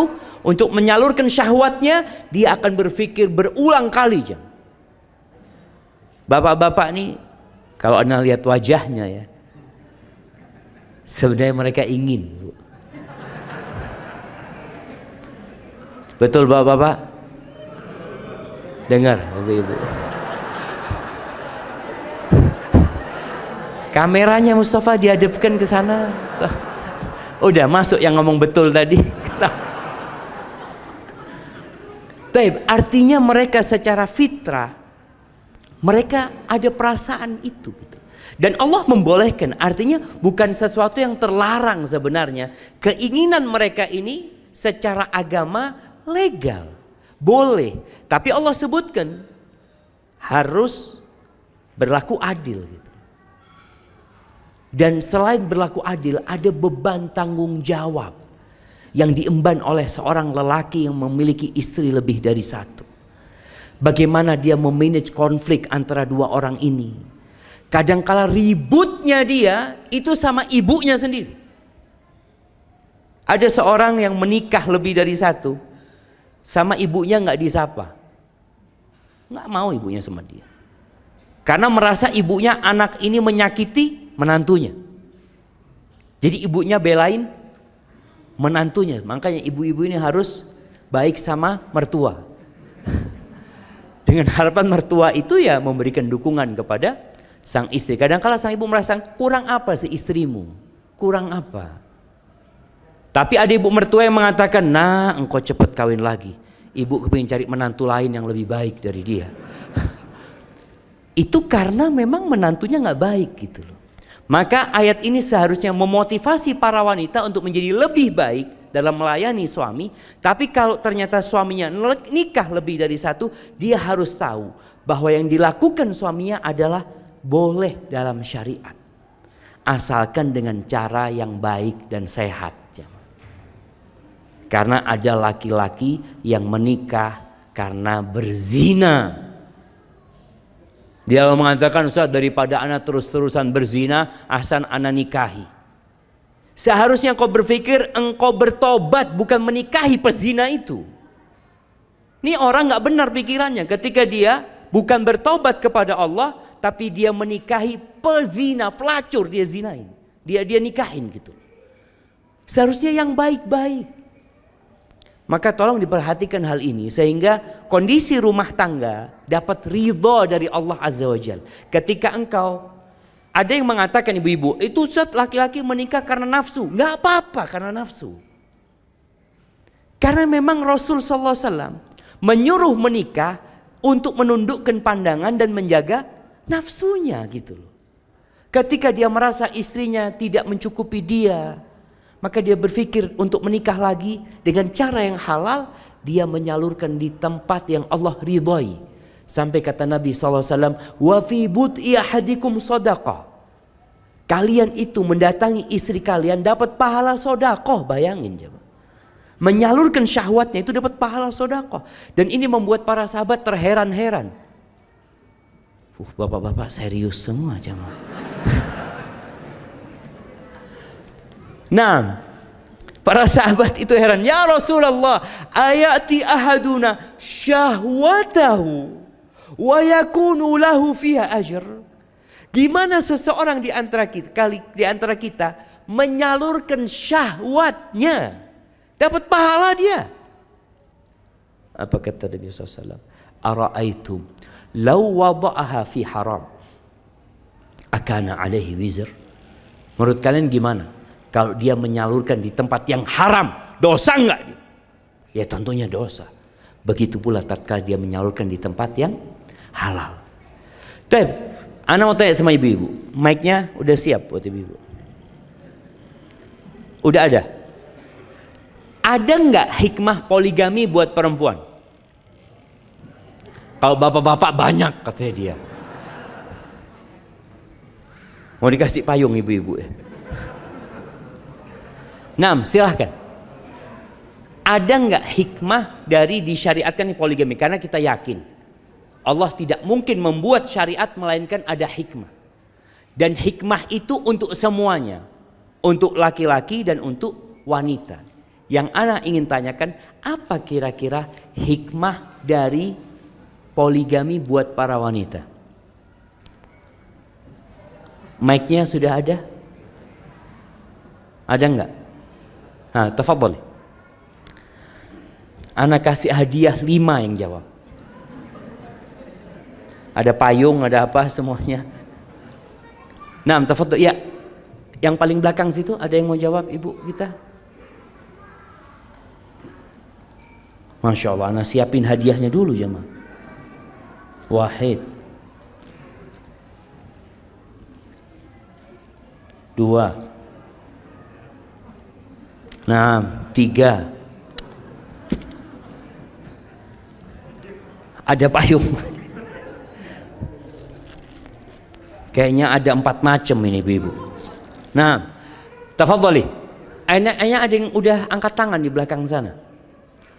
untuk menyalurkan syahwatnya, dia akan berpikir berulang kali. Bapak-bapak nih, kalau Anda lihat wajahnya ya, sebenarnya mereka ingin. Betul bapak-bapak? Dengar ibu-ibu. Kameranya Mustafa dihadapkan ke sana. Udah masuk yang ngomong betul tadi. Baik, artinya mereka secara fitrah, mereka ada perasaan itu gitu. Dan Allah membolehkan, artinya bukan sesuatu yang terlarang sebenarnya. Keinginan mereka ini secara agama legal, boleh. Tapi Allah sebutkan harus berlaku adil gitu. Dan selain berlaku adil, ada beban tanggung jawab yang diemban oleh seorang lelaki yang memiliki istri lebih dari 1. Bagaimana dia memanage konflik antara 2 orang ini. Kadangkala ributnya dia itu sama ibunya sendiri. Ada seorang yang menikah lebih dari 1, sama ibunya nggak disapa, nggak mau ibunya sama dia, karena merasa ibunya anak ini menyakiti menantunya. Jadi ibunya belain menantunya. Makanya ibu-ibu ini harus baik sama mertua. Dengan harapan mertua itu ya memberikan dukungan kepada sang istri. Kadang-kala sang ibu merasa, kurang apa sih istrimu? Kurang apa? Tapi ada ibu mertua yang mengatakan, nah engkau cepat kawin lagi. Ibu kepingin cari menantu lain yang lebih baik dari dia. Itu karena memang menantunya nggak baik gitu loh. Maka ayat ini seharusnya memotivasi para wanita untuk menjadi lebih baik dalam melayani suami. Tapi kalau ternyata suaminya nikah lebih dari satu, dia harus tahu bahwa yang dilakukan suaminya adalah boleh dalam syariat. Asalkan dengan cara yang baik dan sehat. Karena ada laki-laki yang menikah karena berzina. Dia mengatakan, Ustaz, daripada anak terus-terusan berzina, ahsan anak nikahi. Seharusnya kau berpikir engkau bertobat, bukan menikahi pezina itu. Ini orang gak benar pikirannya ketika dia bukan bertobat kepada Allah, tapi dia menikahi pezina, pelacur, dia zinain. Dia nikahin gitu. Seharusnya yang baik-baik. Maka tolong diperhatikan hal ini sehingga kondisi rumah tangga dapat ridha dari Allah Azza wa Jalla. Ketika engkau, ada yang mengatakan ibu-ibu, itu Ustaz laki-laki menikah karena nafsu. Enggak apa-apa karena nafsu. Karena memang Rasul sallallahu alaihi wasallam menyuruh menikah untuk menundukkan pandangan dan menjaga nafsunya gitu loh. Ketika dia merasa istrinya tidak mencukupi dia, maka dia berpikir untuk menikah lagi dengan cara yang halal. Dia menyalurkan di tempat yang Allah ridhai. Sampai kata Nabi SAW, wa fi bud'i ahadikum sadaqah. Kalian itu mendatangi istri kalian dapat pahala sedekah. Bayangin coba. Menyalurkan syahwatnya itu dapat pahala sedekah. Dan ini membuat para sahabat terheran-heran. Bapak-bapak serius semua jemaah. Nah, para sahabat itu heran, ya Rasulullah, ayati ahaduna syahwatahu wa yakunu lahu fiha ajr. Gimana seseorang di antara kita menyalurkan syahwatnya dapat pahala dia? Apa kata Nabi SAW? Ara'aitum law wada'aha fi haram akana alaihi wizr. Menurut kalian gimana? Kalau dia menyalurkan di tempat yang haram, dosa enggak dia? Ya tentunya dosa. Begitu pula tatkala dia menyalurkan di tempat yang halal. Baik, ana mau tanya sama ibu-ibu. Mic-nya udah siap buat ibu-ibu? Udah ada? Ada enggak hikmah poligami buat perempuan? Kalau bapak-bapak banyak katanya dia. Mau dikasih payung ibu-ibu ya? Nah, silahkan. Ada nggak hikmah dari disyariatkan poligami? Karena kita yakin Allah tidak mungkin membuat syariat melainkan ada hikmah. Dan hikmah itu untuk semuanya, untuk laki-laki dan untuk wanita. Yang ana ingin tanyakan, apa kira-kira hikmah dari poligami buat para wanita? Mic-nya sudah ada? Ada nggak? Nah, tafadhali. Ana kasih hadiah 5 yang jawab. Ada payung, ada apa semuanya. Nah, tafadhali ya. Yang paling belakang situ ada yang mau jawab ibu kita? Masya Allah, ana siapin hadiahnya dulu jemaah. Wahid. 2. Nah, 3. Ada payung. Kayaknya ada 4 macam ini ibu-ibu. Nah, tafadhali. Kayaknya ada yang udah angkat tangan di belakang sana.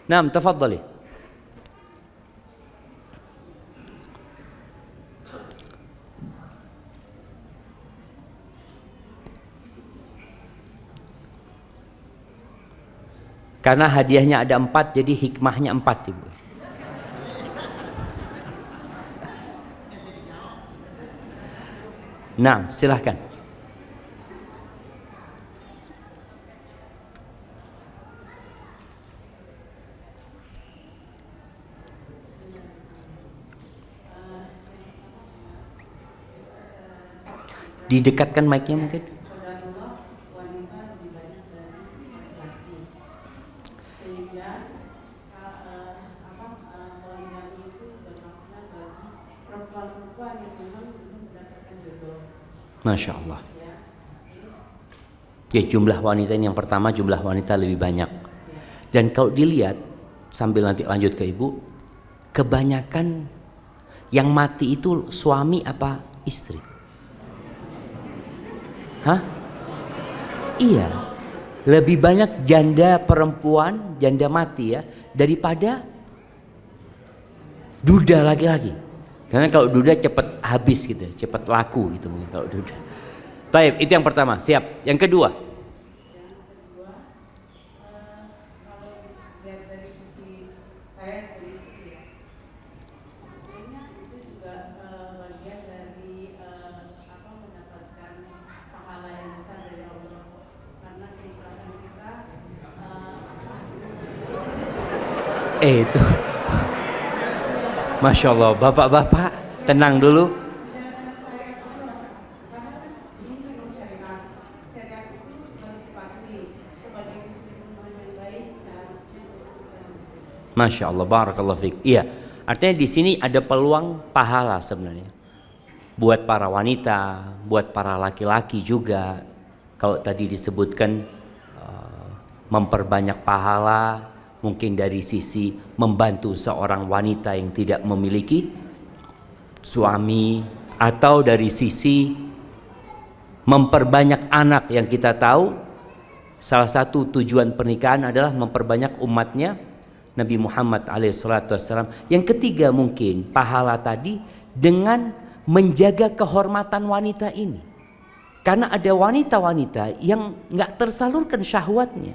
Nah, tafadhali. Karena hadiahnya ada 4, jadi hikmahnya 4 ibu. Nah, silahkan. Didekatkan mic-nya mungkin. Qadarullah wanita lebih banyak dari laki-laki, sehingga poligami itu bermakna bagi perempuan-perempuan yang memang belum mendapatkan jodoh. Masya Allah. Ya, jumlah wanita ini yang pertama, jumlah wanita lebih banyak. Dan kalau dilihat sambil nanti lanjut ke ibu, kebanyakan yang mati itu suami apa istri? Hah? Iya. Lebih banyak janda perempuan, janda mati ya, daripada duda laki-laki. Karena kalau duda cepat habis gitu, cepat laku gitu mungkin kalau duda. Baik, itu yang pertama. Siap. Yang kedua. Kalau dilihat dari sisi saya sebagai istri ya, sebetulnya itu juga bagian dari mendapatkan pahala yang besar dari Allah, karena keikhlasan kita Itu Masya Allah, bapak-bapak tenang dulu. menjalankan syariat Allah, karena kan ini syariat itu harus dipatuhi sebagai istri rumah yang baik seharusnya berkenan. Masya Allah, barakallahu fiik. Iya, artinya di sini ada peluang pahala sebenarnya. Buat para wanita, buat para laki-laki juga. Kalau tadi disebutkan memperbanyak pahala, mungkin dari sisi membantu seorang wanita yang tidak memiliki suami, atau dari sisi memperbanyak anak. Yang kita tahu salah satu tujuan pernikahan adalah memperbanyak umatnya Nabi Muhammad alaihissalam. Yang ketiga mungkin pahala tadi dengan menjaga kehormatan wanita ini, karena ada wanita-wanita yang nggak tersalurkan syahwatnya.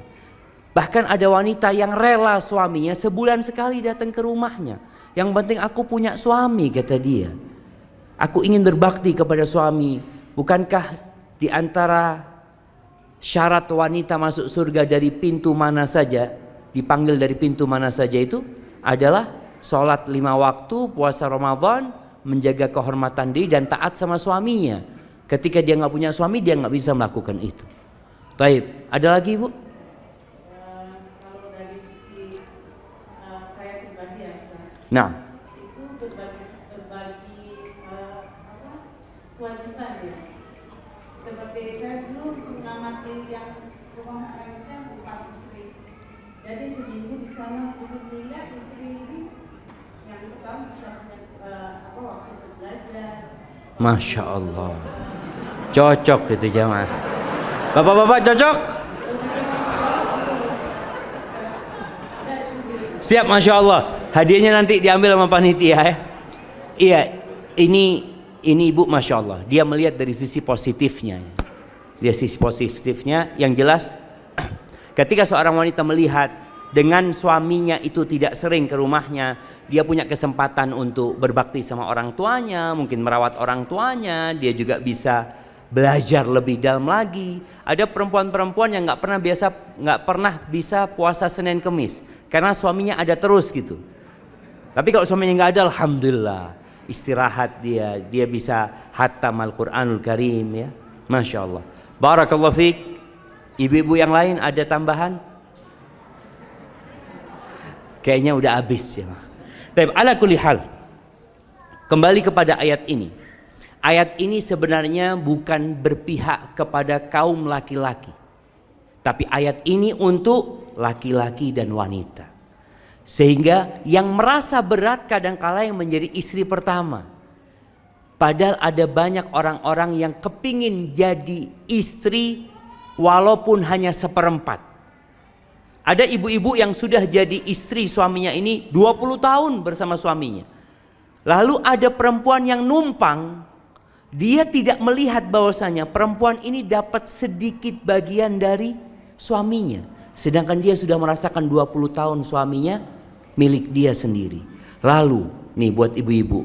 Bahkan ada wanita yang rela suaminya sebulan sekali datang ke rumahnya. Yang penting aku punya suami, kata dia. Aku ingin berbakti kepada suami. Bukankah di antara syarat wanita masuk surga dari pintu mana saja, dipanggil dari pintu mana saja itu adalah sholat 5 waktu, puasa Ramadan, menjaga kehormatan diri dan taat sama suaminya. Ketika dia nggak punya suami, dia nggak bisa melakukan itu. Baik, ada lagi ibu? Kalau dari sisi saya pribadi ya, Ustaz, Nah, itu berbagi kewajiban ya. Seperti saya dulu mengamati yang rumah anaknya 4 istri. Jadi seminggu di sana sehingga istri ini yang pertama bisa punya waktu untuk belajar. Masya Allah, cocok itu jamaah. Bapak-bapak cocok? Siap, Masya Allah. Hadiahnya nanti diambil sama panitia ya. Iya, ini ibu Masya Allah. Dia melihat dari sisi positifnya. Dia sisi positifnya yang jelas. Ketika seorang wanita melihat dengan suaminya itu tidak sering ke rumahnya, dia punya kesempatan untuk berbakti sama orang tuanya, mungkin merawat orang tuanya, dia juga bisa belajar lebih dalam lagi. Ada perempuan-perempuan yang nggak pernah bisa puasa Senin Kemis karena suaminya ada terus gitu. Tapi kalau suaminya nggak ada, alhamdulillah istirahat dia bisa hatam Al-Quranul Karim ya. Masya Allah. Barakallahu fiik. Ibu-ibu yang lain ada tambahan? Kayaknya udah habis ya. Tapi ala kulli hal, kembali kepada ayat ini. Ayat ini sebenarnya bukan berpihak kepada kaum laki-laki, tapi ayat ini untuk laki-laki dan wanita. Sehingga yang merasa berat kadangkala yang menjadi istri pertama. Padahal ada banyak orang-orang yang kepingin jadi istri walaupun hanya 1/4. Ada ibu-ibu yang sudah jadi istri suaminya ini 20 tahun bersama suaminya. Lalu ada perempuan yang numpang. Dia tidak melihat bahwasanya perempuan ini dapat sedikit bagian dari suaminya. Sedangkan dia sudah merasakan 20 tahun suaminya milik dia sendiri. Lalu nih buat ibu-ibu,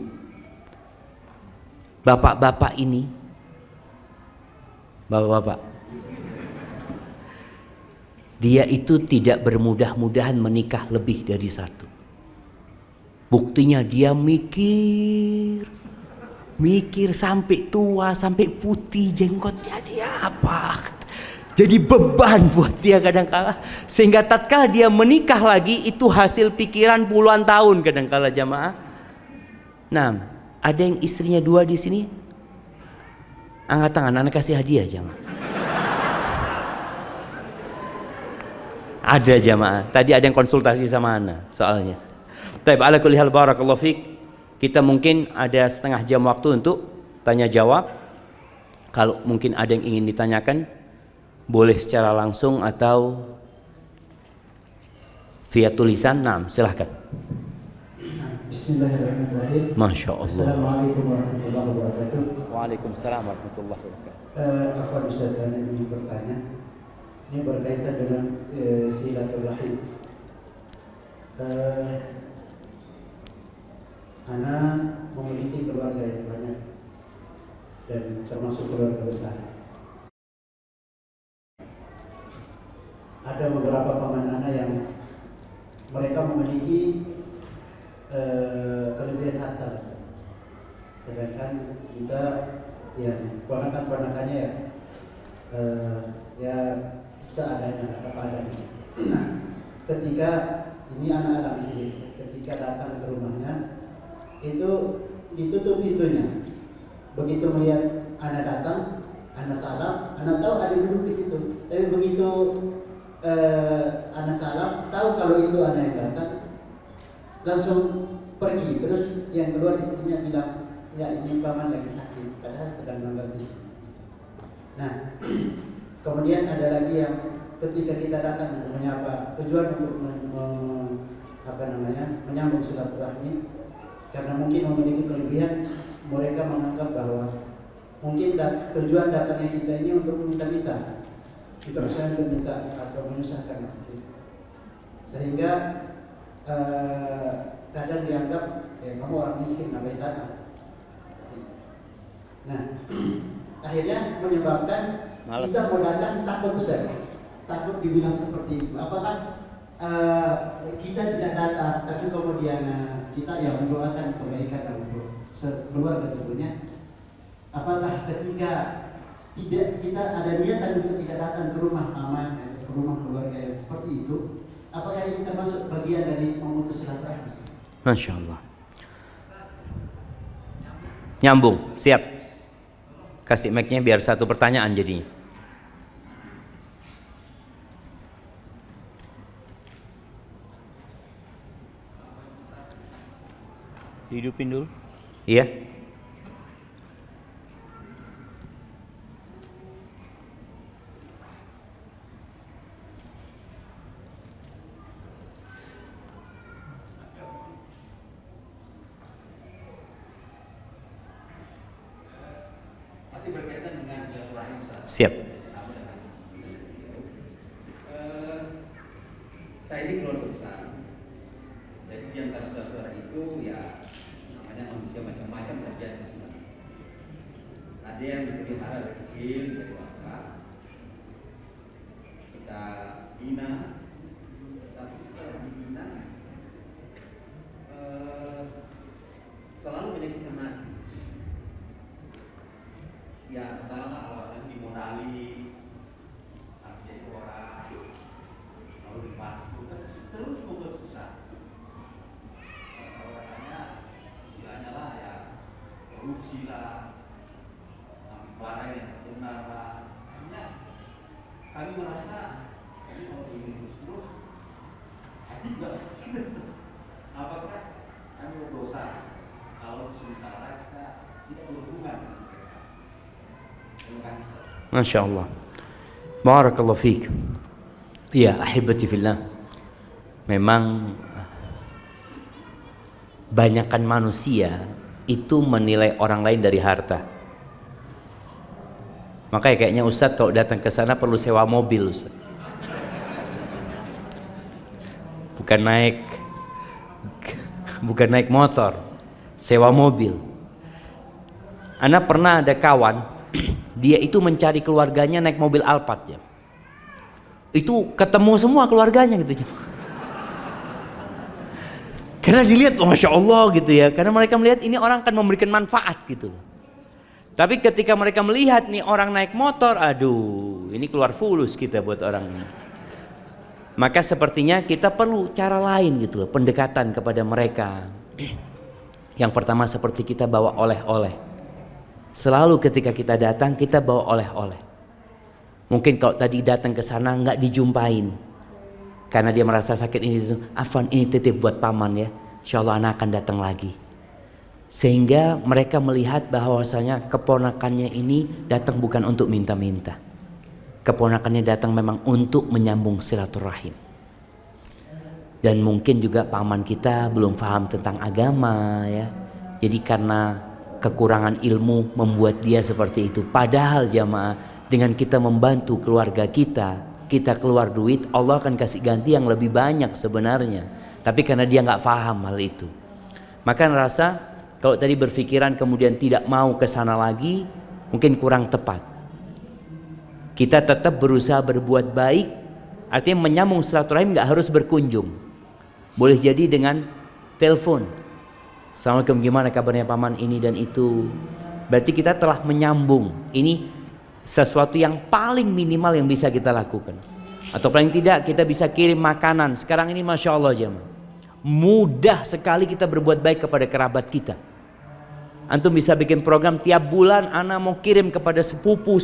bapak-bapak ini, bapak-bapak, dia itu tidak bermudah-mudahan menikah lebih dari 1. Buktinya dia mikir Mikir sampai tua, sampai putih jenggot, jadi apa? Jadi beban buat dia kadang-kala. Sehingga tatkala dia menikah lagi, itu hasil pikiran puluhan tahun kadang-kala jamaah. Nah, ada yang istrinya 2 di sini? Angkat tangan, anak kasih hadiah jamaah. Ada jamaah. Tadi ada yang konsultasi sama Ana soalnya. Baik, ala kulli hal barakallahu fiik. Kita mungkin ada setengah jam waktu untuk tanya jawab. Kalau mungkin ada yang ingin ditanyakan, boleh secara langsung atau via tulisan. Nah, silahkan. Bismillahirrahmanirrahim. Masya Allah. Assalamualaikum warahmatullahi wabarakatuh. Waalaikumsalam warahmatullahi wabarakatuh. Afwan Ustaz, saya ingin bertanya. Ini berkaitan dengan silaturahim. Ana memiliki keluarga yang banyak dan termasuk keluarga besar. Ada beberapa paman Ana yang mereka memiliki kelebihan harta, sedangkan kita yang ponakan-ponakannya ya seadanya, apa adanya. Nah, ketika ini anak alami sendiri, ketika datang ke rumahnya itu ditutup pintunya. Begitu melihat anak datang, anak salam, anak tahu ada duduk di situ. Tapi begitu anak salam, tahu kalau itu anak yang datang, langsung pergi. Terus yang keluar istrinya bilang, ya ini paman lagi sakit, padahal sedang nonton TV. Nah, kemudian ada lagi yang ketika kita datang untuk menyapa, tujuan untuk menyambung silaturahmi, karena mungkin memiliki kelebihan, mereka menganggap bahwa mungkin tujuan datangnya kita ini untuk minta-minta, saya minta atau menyusahkan, sehingga kadang dianggap kamu orang miskin, ngapain datang. Nah, akhirnya menyebabkan kita mau datang takut besar, takut dibilang seperti itu. Apakah kita tidak datang, tapi kemudian kita yang mendoakan kebaikan untuk keluarga tentunya. Apakah ketika tidak kita ada niatan untuk tidak datang ke rumah paman atau ke rumah keluarga yang seperti itu, apakah ini termasuk bagian dari memutus silaturahmi? Masya Allah. Nyambung, siap. Kasih mic-nya biar satu pertanyaan jadinya. Hidupin dulu. Iya. Masih berkaitan dengan silaturahim. Siap. Saya ini keluarga besar. Jadi di antara saudara-saudara itu ya namanya manusia macam-macam terjadi. Ada yang dipelihara dari kecil, dari dewasa. Kita bina, tapi setelah dibina selalu menyakitkan hati. Ya katakanlah alasan dimodali sampai orang lalu dibantu terus membuat susah. Kalau rasanya istilahnya lah ya korupsi lah, ambil barang yang benar lah. Hanya kami merasa ini kalau ingin terus hati juga sakit. Apakah kami berdosa kalau sementara kita tidak berhubungan dengan mereka? Terima kasih. Masya Allah. Barakallahu fiik. Ya, ahibati fillah. Memang banyakkan manusia itu menilai orang lain dari harta. Makanya kayaknya Ustadz kalau datang ke sana perlu sewa mobil, Ustadz. Bukan naik motor, sewa mobil. Ana pernah ada kawan, dia itu mencari keluarganya naik mobil Alphard ya. Itu ketemu semua keluarganya gitu. Karena dilihat, oh, Masya Allah gitu ya. Karena mereka melihat ini orang akan memberikan manfaat gitu. Tapi ketika mereka melihat nih orang naik motor, aduh, ini keluar fulus kita buat orang ini. Maka sepertinya kita perlu cara lain gitu loh, pendekatan kepada mereka. Yang pertama seperti kita bawa oleh-oleh. Selalu ketika kita datang kita bawa oleh-oleh. Mungkin kalau tadi datang ke sana nggak dijumpain, karena dia merasa sakit ini itu, Afwan ini titip buat paman ya, insya Allah anak akan datang lagi. Sehingga mereka melihat bahwasanya keponakannya ini datang bukan untuk minta-minta. Keponakannya datang memang untuk menyambung silaturahim. Dan mungkin juga paman kita belum paham tentang agama ya. Jadi karena kekurangan ilmu membuat dia seperti itu. Padahal jamaah, dengan kita membantu keluarga kita keluar duit, Allah akan kasih ganti yang lebih banyak sebenarnya. Tapi karena dia nggak paham hal itu. Maka ngerasa kalau tadi berpikiran kemudian tidak mau ke sana lagi, mungkin kurang tepat. Kita tetap berusaha berbuat baik, artinya menyambung silaturahim nggak harus berkunjung. Boleh jadi dengan telepon. Assalamualaikum, gimana kabarnya paman ini dan itu. Berarti kita telah menyambung. Ini sesuatu yang paling minimal yang bisa kita lakukan. Atau paling tidak kita bisa kirim makanan. Sekarang ini Masya Allah jemaah, mudah sekali kita berbuat baik kepada kerabat kita. Antum bisa bikin program tiap bulan, ana mau kirim kepada sepupu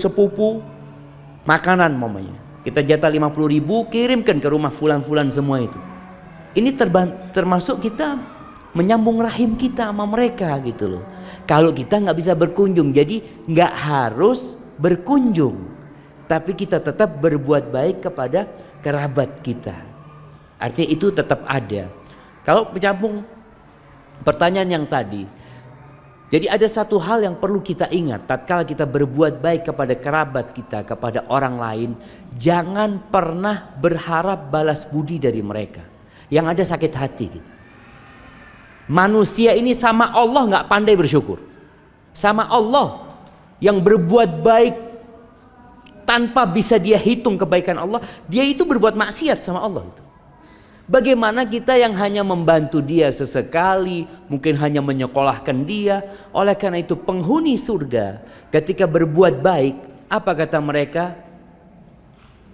makanan mamanya. Kita jatah 50.000, kirimkan ke rumah fulan-fulan semua itu. Ini termasuk kita menyambung rahim kita sama mereka gitu loh. Kalau kita nggak bisa berkunjung, jadi nggak harus berkunjung, tapi kita tetap berbuat baik kepada kerabat kita. Artinya itu tetap ada. Kalau menyambung pertanyaan yang tadi, jadi ada satu hal yang perlu kita ingat tatkala kita berbuat baik kepada kerabat kita, kepada orang lain, jangan pernah berharap balas budi dari mereka. Yang ada sakit hati gitu. Manusia ini sama Allah nggak pandai bersyukur. Sama Allah yang berbuat baik tanpa bisa dia hitung kebaikan Allah, dia itu berbuat maksiat sama Allah itu. Bagaimana kita yang hanya membantu dia sesekali, mungkin hanya menyekolahkan dia. Oleh karena itu penghuni surga ketika berbuat baik, apa kata mereka?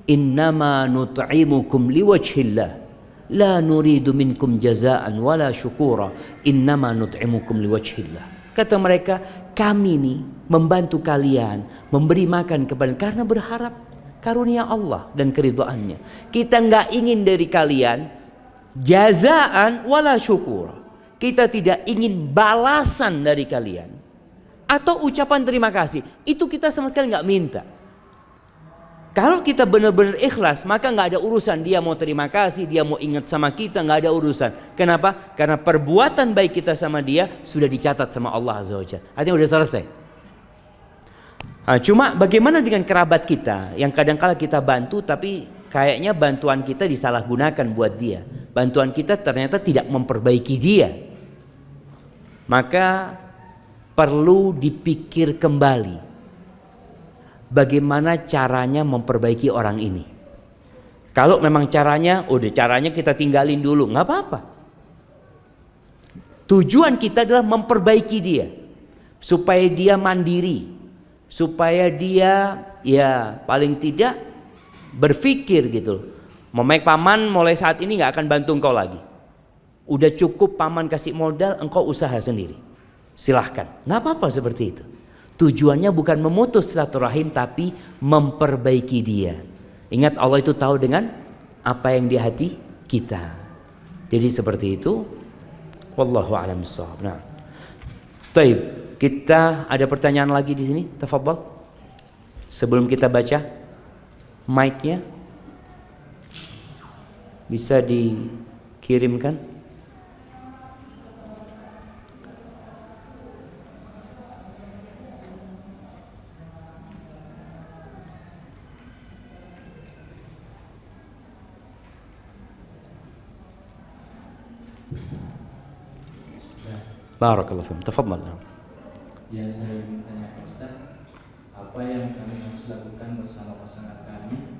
Innama nut'imukum liwajhillah, la nuridu minkum jazaan wala syukura, innama nut'imukum liwajhillah. Kata mereka, kami nih membantu kalian, memberi makan kepada karena berharap karunia Allah dan keridhaannya. Kita nggak ingin dari kalian jazaan wala syukur. Kita tidak ingin balasan dari kalian atau ucapan terima kasih. Itu kita sama sekali nggak minta. Kalau kita benar-benar ikhlas, maka nggak ada urusan dia mau terima kasih, dia mau ingat sama kita, nggak ada urusan. Kenapa? Karena perbuatan baik kita sama dia sudah dicatat sama Allah Azza wa Jalla. Artinya udah selesai. Nah, cuma bagaimana dengan kerabat kita yang kadang-kala kita bantu, tapi kayaknya bantuan kita disalahgunakan buat dia. Bantuan kita ternyata tidak memperbaiki dia. Maka perlu dipikir kembali. Bagaimana caranya memperbaiki orang ini? Kalau memang caranya, udah caranya kita tinggalin dulu, nggak apa-apa. Tujuan kita adalah memperbaiki dia, supaya dia mandiri, supaya dia ya paling tidak berpikir gitu. Memek paman mulai saat ini nggak akan bantu engkau lagi. Udah cukup paman kasih modal, engkau usaha sendiri. Silahkan, nggak apa-apa seperti itu. Tujuannya bukan memutus silaturahim tapi memperbaiki dia. Ingat Allah itu tahu dengan apa yang di hati kita. Jadi seperti itu. Wallahu a'lam bishawab. Nah. Baik, kita ada pertanyaan lagi di sini. Tafadhal. Sebelum kita baca mic-nya bisa dikirimkan. Barakallahu fiikum. Tafadhal. Ya, saya ingin tanya Pak Ustaz, apa yang kami harus lakukan bersama pasangan kami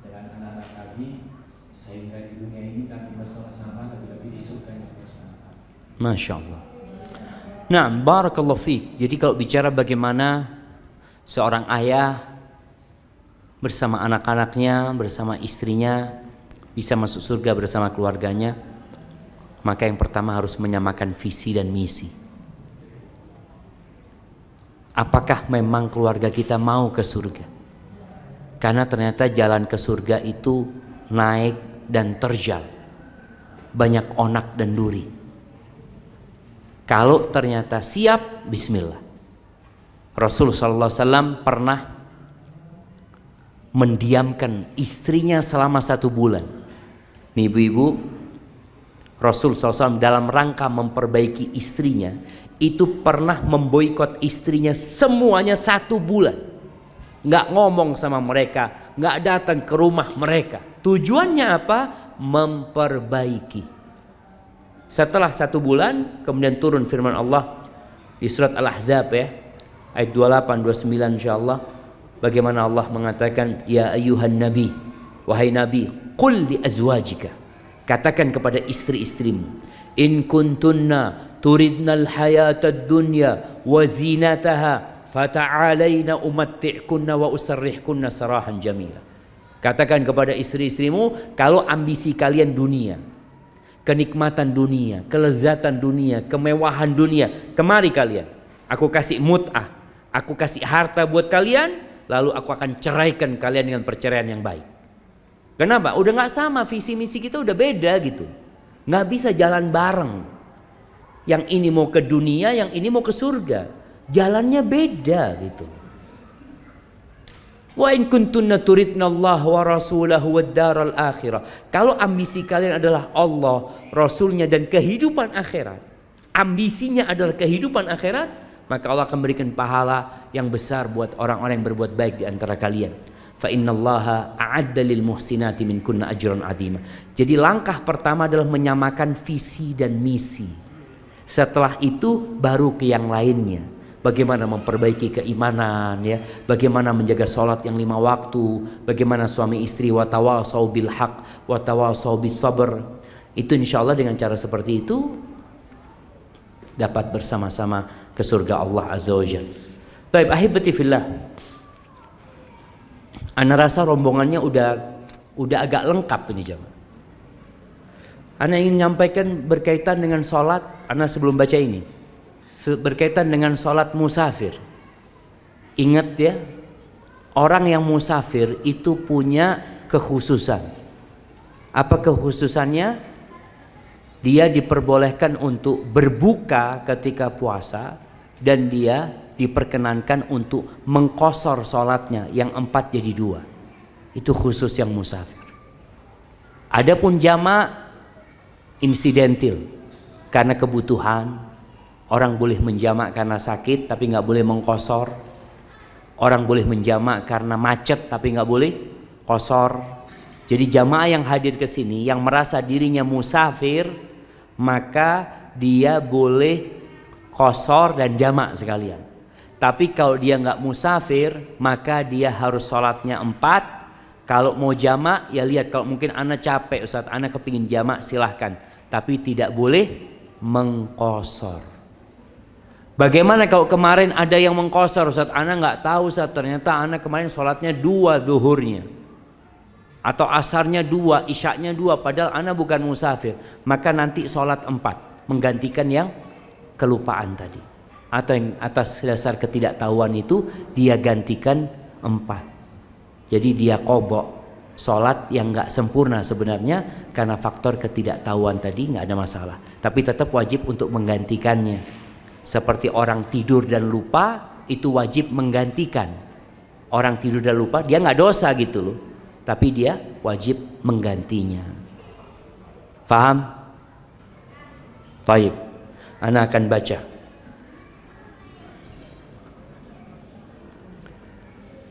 dengan anak-anak kami sehingga di dunia ini kami bersama-sama lebih-lebih di surga yang bersama kami. Masya Allah. Nah, barakallahu fiik. Jadi kalau bicara bagaimana seorang ayah bersama anak-anaknya, bersama istrinya bisa masuk surga bersama keluarganya, maka yang pertama harus menyamakan visi dan misi. Apakah memang keluarga kita mau ke surga? Karena ternyata jalan ke surga itu naik dan terjal, banyak onak dan duri. Kalau ternyata siap, bismillah. Rasul sallallahu alaihi wasallam pernah mendiamkan istrinya selama 1 bulan. Nih ibu-ibu, Rasul SAW dalam rangka memperbaiki istrinya itu pernah memboikot istrinya semuanya 1 bulan. Nggak ngomong sama mereka, nggak datang ke rumah mereka. Tujuannya apa? Memperbaiki. Setelah 1 bulan kemudian turun firman Allah di surat Al-Ahzab ya, ayat 28 29 insyaallah. Bagaimana Allah mengatakan, ya ayyuhan nabi, wahai nabi, qul li azwajika, katakan kepada istri-istrimu, in kuntunna turidnal hayatad dunya wa zinataha fata'alaina umatti'kunna wa usarrihkunna sarahan jamila. Katakan kepada istri-istrimu, kalau ambisi kalian dunia, kenikmatan dunia, kelezatan dunia, kemewahan dunia, kemari kalian, aku kasih mut'ah, aku kasih harta buat kalian, lalu aku akan ceraikan kalian dengan perceraian yang baik. Kenapa? Udah gak sama, visi misi kita udah beda gitu. Gak bisa jalan bareng. Yang ini mau ke dunia, yang ini mau ke surga. Jalannya beda gitu. Wa in kuntunna turidna Allah wa rasulahu wad daral akhirah. Kalau ambisi kalian adalah Allah, Rasulnya dan kehidupan akhirat, ambisinya adalah kehidupan akhirat, maka Allah akan berikan pahala yang besar buat orang-orang yang berbuat baik di antara kalian. Fa innallaha a'adda lil muhsinati minkunna ajran 'azima. Jadi langkah pertama adalah menyamakan visi dan misi. Setelah itu baru ke yang lainnya. Bagaimana memperbaiki keimanan ya, bagaimana menjaga sholat yang 5 waktu, bagaimana suami istri watawasau bil haq watawasau bis sabr. Itu insyaallah dengan cara seperti itu dapat bersama-sama ke surga Allah Azza wa Jalla. Baik, ahibati fillah. Ana rasa rombongannya udah agak lengkap ini jemaah. Ana ingin menyampaikan berkaitan dengan sholat. Ana sebelum baca ini berkaitan dengan sholat musafir. Ingat ya, orang yang musafir itu punya kekhususan. Apa kekhususannya? Dia diperbolehkan untuk berbuka ketika puasa dan dia diperkenankan untuk mengqashar sholatnya yang 4 jadi 2. Itu khusus yang musafir. Adapun jama' insidental, karena kebutuhan. Orang boleh menjamak karena sakit tapi nggak boleh mengqashar. Orang boleh menjamak karena macet tapi nggak boleh qashar. Jadi jamaah yang hadir ke sini yang merasa dirinya musafir, maka dia boleh qashar dan jamak sekalian. Tapi kalau dia nggak musafir, maka dia harus sholatnya 4. Kalau mau jamak, ya lihat, kalau mungkin ana capek Ustaz, ana kepingin jamak silahkan. Tapi tidak boleh mengqashar. Bagaimana kalau kemarin ada yang mengqashar Ustaz? Ana nggak tahu Ustaz, ternyata ana kemarin sholatnya 2 zuhurnya. Atau asarnya 2, isyaknya 2, padahal ana bukan musafir. Maka nanti sholat 4, menggantikan yang kelupaan tadi. Atau yang atas dasar ketidaktahuan itu dia gantikan 4. Jadi dia qadha sholat yang nggak sempurna sebenarnya karena faktor ketidaktahuan tadi, nggak ada masalah. Tapi tetap wajib untuk menggantikannya. Seperti orang tidur dan lupa, itu wajib menggantikan. Orang tidur dan lupa, dia nggak dosa gitu loh, tapi dia wajib menggantinya. Faham? Baik, ana akan baca.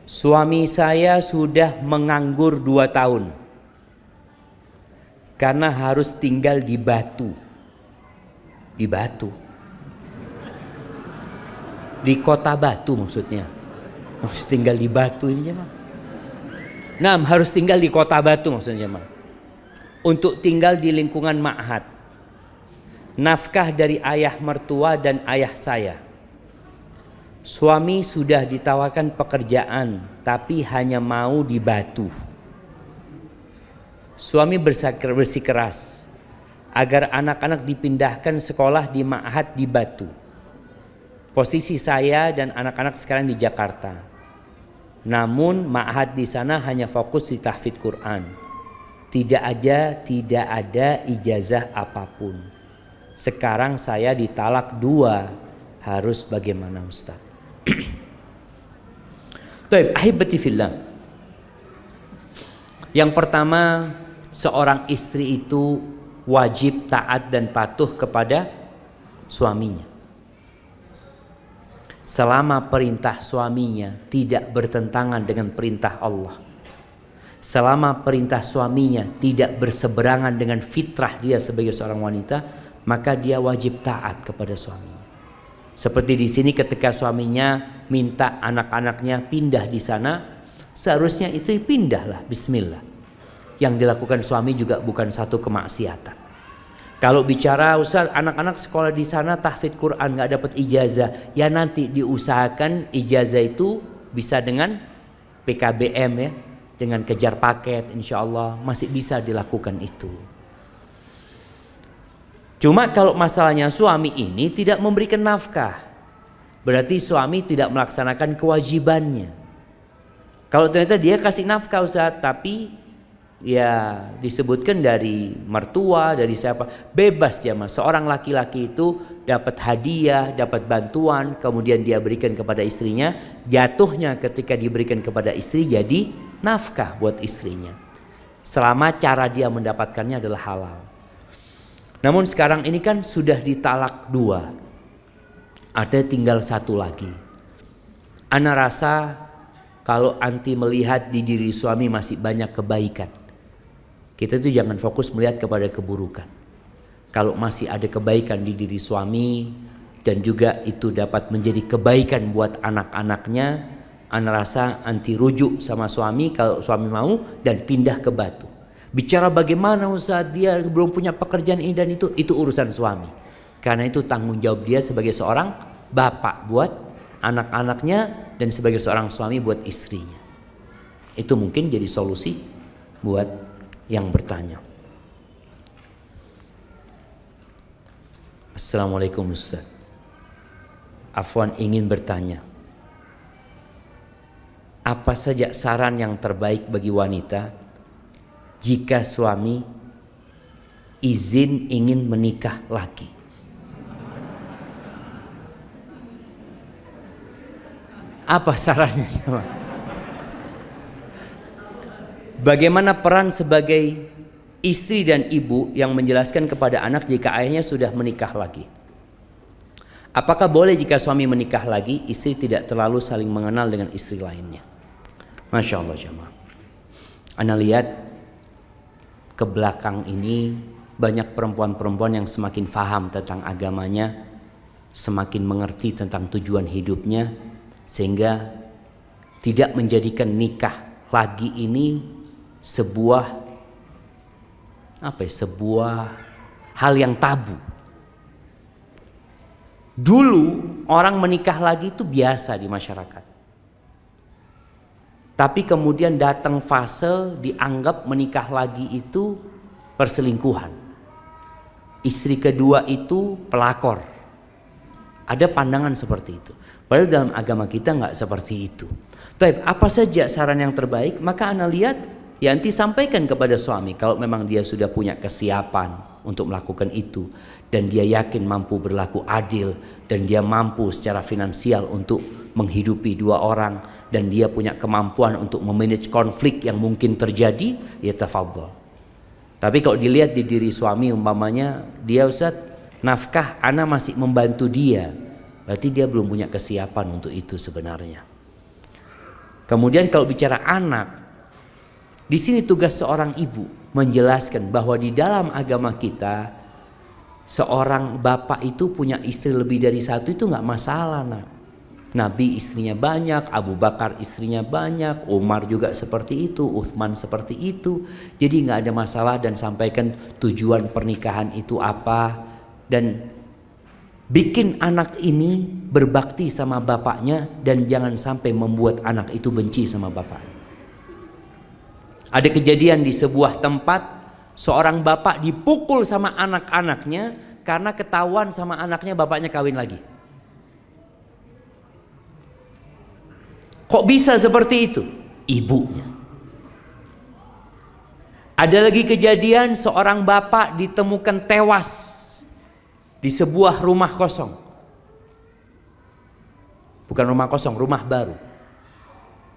Suami saya sudah menganggur 2 tahun karena harus tinggal di Batu. Di Batu, di kota Batu maksudnya. Harus tinggal di Batu ini jemaah. Nah, harus tinggal di kota Batu maksudnya jemaah. Untuk tinggal di lingkungan ma'had. nafkah dari ayah mertua dan ayah saya. Suami sudah ditawarkan pekerjaan, tapi hanya mau dibantu. Suami bersikeras agar anak-anak dipindahkan sekolah di ma'had di Batu. Posisi saya dan anak-anak sekarang di Jakarta. Namun ma'had di sana hanya fokus di tahfidz Quran. Tidak ada ijazah apapun. Sekarang saya ditalak 2. Harus bagaimana Ustaz? Baik, ahibati fillah. Yang pertama, seorang istri itu wajib taat dan patuh kepada suaminya. Selama perintah suaminya tidak bertentangan dengan perintah Allah. Selama perintah suaminya tidak berseberangan dengan fitrah dia sebagai seorang wanita, maka dia wajib taat kepada suaminya. Seperti di sini ketika suaminya minta anak-anaknya pindah di sana, seharusnya itu pindahlah, bismillah. Yang dilakukan suami juga bukan satu kemaksiatan. Kalau bicara Ustaz, anak-anak sekolah di sana tahfidz Quran nggak dapat ijazah, ya nanti diusahakan ijazah itu bisa dengan PKBM ya, dengan kejar paket, insya Allah masih bisa dilakukan itu. Cuma kalau masalahnya suami ini tidak memberikan nafkah, berarti suami tidak melaksanakan kewajibannya. Kalau ternyata dia kasih nafkah Ustaz, tapi ya disebutkan dari mertua, dari siapa, bebas jamaah. Seorang laki-laki itu dapat hadiah, dapat bantuan, kemudian dia berikan kepada istrinya, jatuhnya ketika diberikan kepada istri jadi nafkah buat istrinya, selama cara dia mendapatkannya adalah halal. Namun sekarang ini kan sudah ditalak 2, artinya tinggal 1 lagi. Ana rasa kalau anti melihat di diri suami masih banyak kebaikan, kita tuh jangan fokus melihat kepada keburukan. Kalau masih ada kebaikan di diri suami dan juga itu dapat menjadi kebaikan buat anak-anaknya, ana rasa anti rujuk sama suami kalau suami mau dan pindah ke Batu. Bicara bagaimana Ustaz, dia belum punya pekerjaan ini dan itu urusan suami. Karena itu tanggung jawab dia sebagai seorang bapak buat anak-anaknya dan sebagai seorang suami buat istrinya. Itu mungkin jadi solusi buat yang bertanya. Assalamualaikum Ustaz. Afwan ingin bertanya, apa saja saran yang terbaik bagi wanita jika suami izin ingin menikah lagi? Apa sarannya? Bagaimana peran sebagai istri dan ibu yang menjelaskan kepada anak jika ayahnya sudah menikah lagi? Apakah boleh jika suami menikah lagi, istri tidak terlalu saling mengenal dengan istri lainnya? Masya Allah jemaah. Ana lihat ke belakang ini banyak perempuan-perempuan yang semakin faham tentang agamanya, semakin mengerti tentang tujuan hidupnya, sehingga tidak menjadikan nikah lagi ini sebuah hal yang tabu. Dulu orang menikah lagi itu biasa di masyarakat. Tapi kemudian datang fase dianggap menikah lagi itu perselingkuhan. Istri kedua itu pelakor. Ada pandangan seperti itu. Padahal dalam agama kita nggak seperti itu. Tapi apa saja saran yang terbaik? Maka ana lihat ya nanti sampaikan kepada suami kalau memang dia sudah punya kesiapan untuk melakukan itu dan dia yakin mampu berlaku adil dan dia mampu secara finansial untuk menghidupi 2 orang dan dia punya kemampuan untuk memanage konflik yang mungkin terjadi, ya tafadhol. Tapi kalau dilihat di diri suami umpamanya dia Ustaz nafkah ana masih membantu dia, berarti dia belum punya kesiapan untuk itu sebenarnya. Kemudian kalau bicara anak, di sini tugas seorang ibu menjelaskan bahwa di dalam agama kita seorang bapak itu punya istri lebih dari 1 itu nggak masalah nak. Nabi istrinya banyak, Abu Bakar istrinya banyak, Umar juga seperti itu, Uthman seperti itu. Jadi nggak ada masalah dan sampaikan tujuan pernikahan itu apa. dan bikin anak ini berbakti sama bapaknya, dan jangan sampai membuat anak itu benci sama bapaknya. Ada kejadian di sebuah tempat, seorang bapak dipukul sama anak-anaknya karena ketahuan sama anaknya bapaknya kawin lagi. Kok bisa seperti itu? Ibunya. Ada lagi kejadian seorang bapak ditemukan tewas di sebuah rumah kosong. Bukan rumah kosong, rumah baru.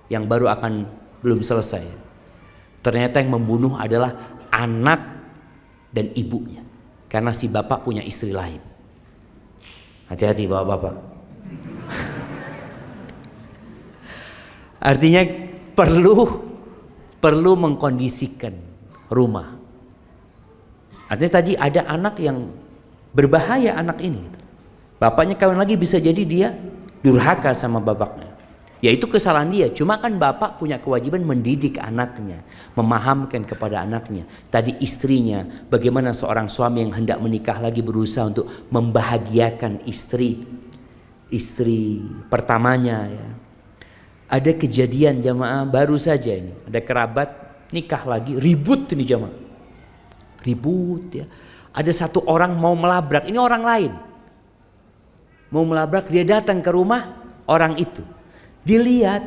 Yang baru akan belum selesai. Ternyata yang membunuh adalah anak dan ibunya. Karena si bapak punya istri lain. Hati-hati bapak-bapak. Artinya perlu mengkondisikan rumah. Artinya tadi ada anak yang berbahaya, anak ini. Bapaknya kawin lagi, bisa jadi dia durhaka sama bapaknya. Ya itu kesalahan dia. Cuma kan bapak punya kewajiban mendidik anaknya, memahamkan kepada anaknya. Tadi istrinya, bagaimana seorang suami yang hendak menikah lagi berusaha untuk membahagiakan istri pertamanya ya. Ada kejadian jamaah baru saja ini, ada kerabat nikah lagi, ribut ini jamaah, ribut ya. Ada satu orang mau melabrak, ini orang lain mau melabrak, dia datang ke rumah orang itu, dilihat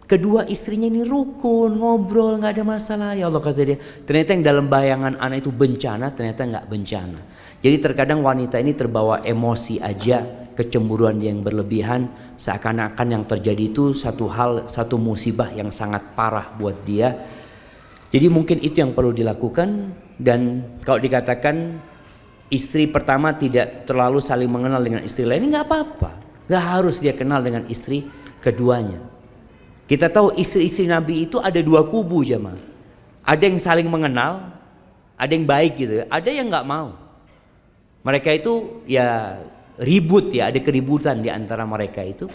kedua istrinya ini rukun, ngobrol, nggak ada masalah. Ya Allah, kata dia, ternyata yang dalam bayangan anak itu bencana, ternyata nggak bencana. Jadi terkadang wanita ini terbawa emosi aja, kecemburuan yang berlebihan, seakan-akan yang terjadi itu satu musibah yang sangat parah buat dia. Jadi mungkin itu yang perlu dilakukan. Dan kalau dikatakan istri pertama tidak terlalu saling mengenal dengan istri lain, ini nggak apa-apa, nggak harus dia kenal dengan istri keduanya. Kita tahu istri-istri Nabi itu ada dua kubu jemaah. Ada yang saling mengenal, ada yang baik gitu, ada yang nggak mau. Mereka itu ya ribut ya, ada keributan di antara mereka itu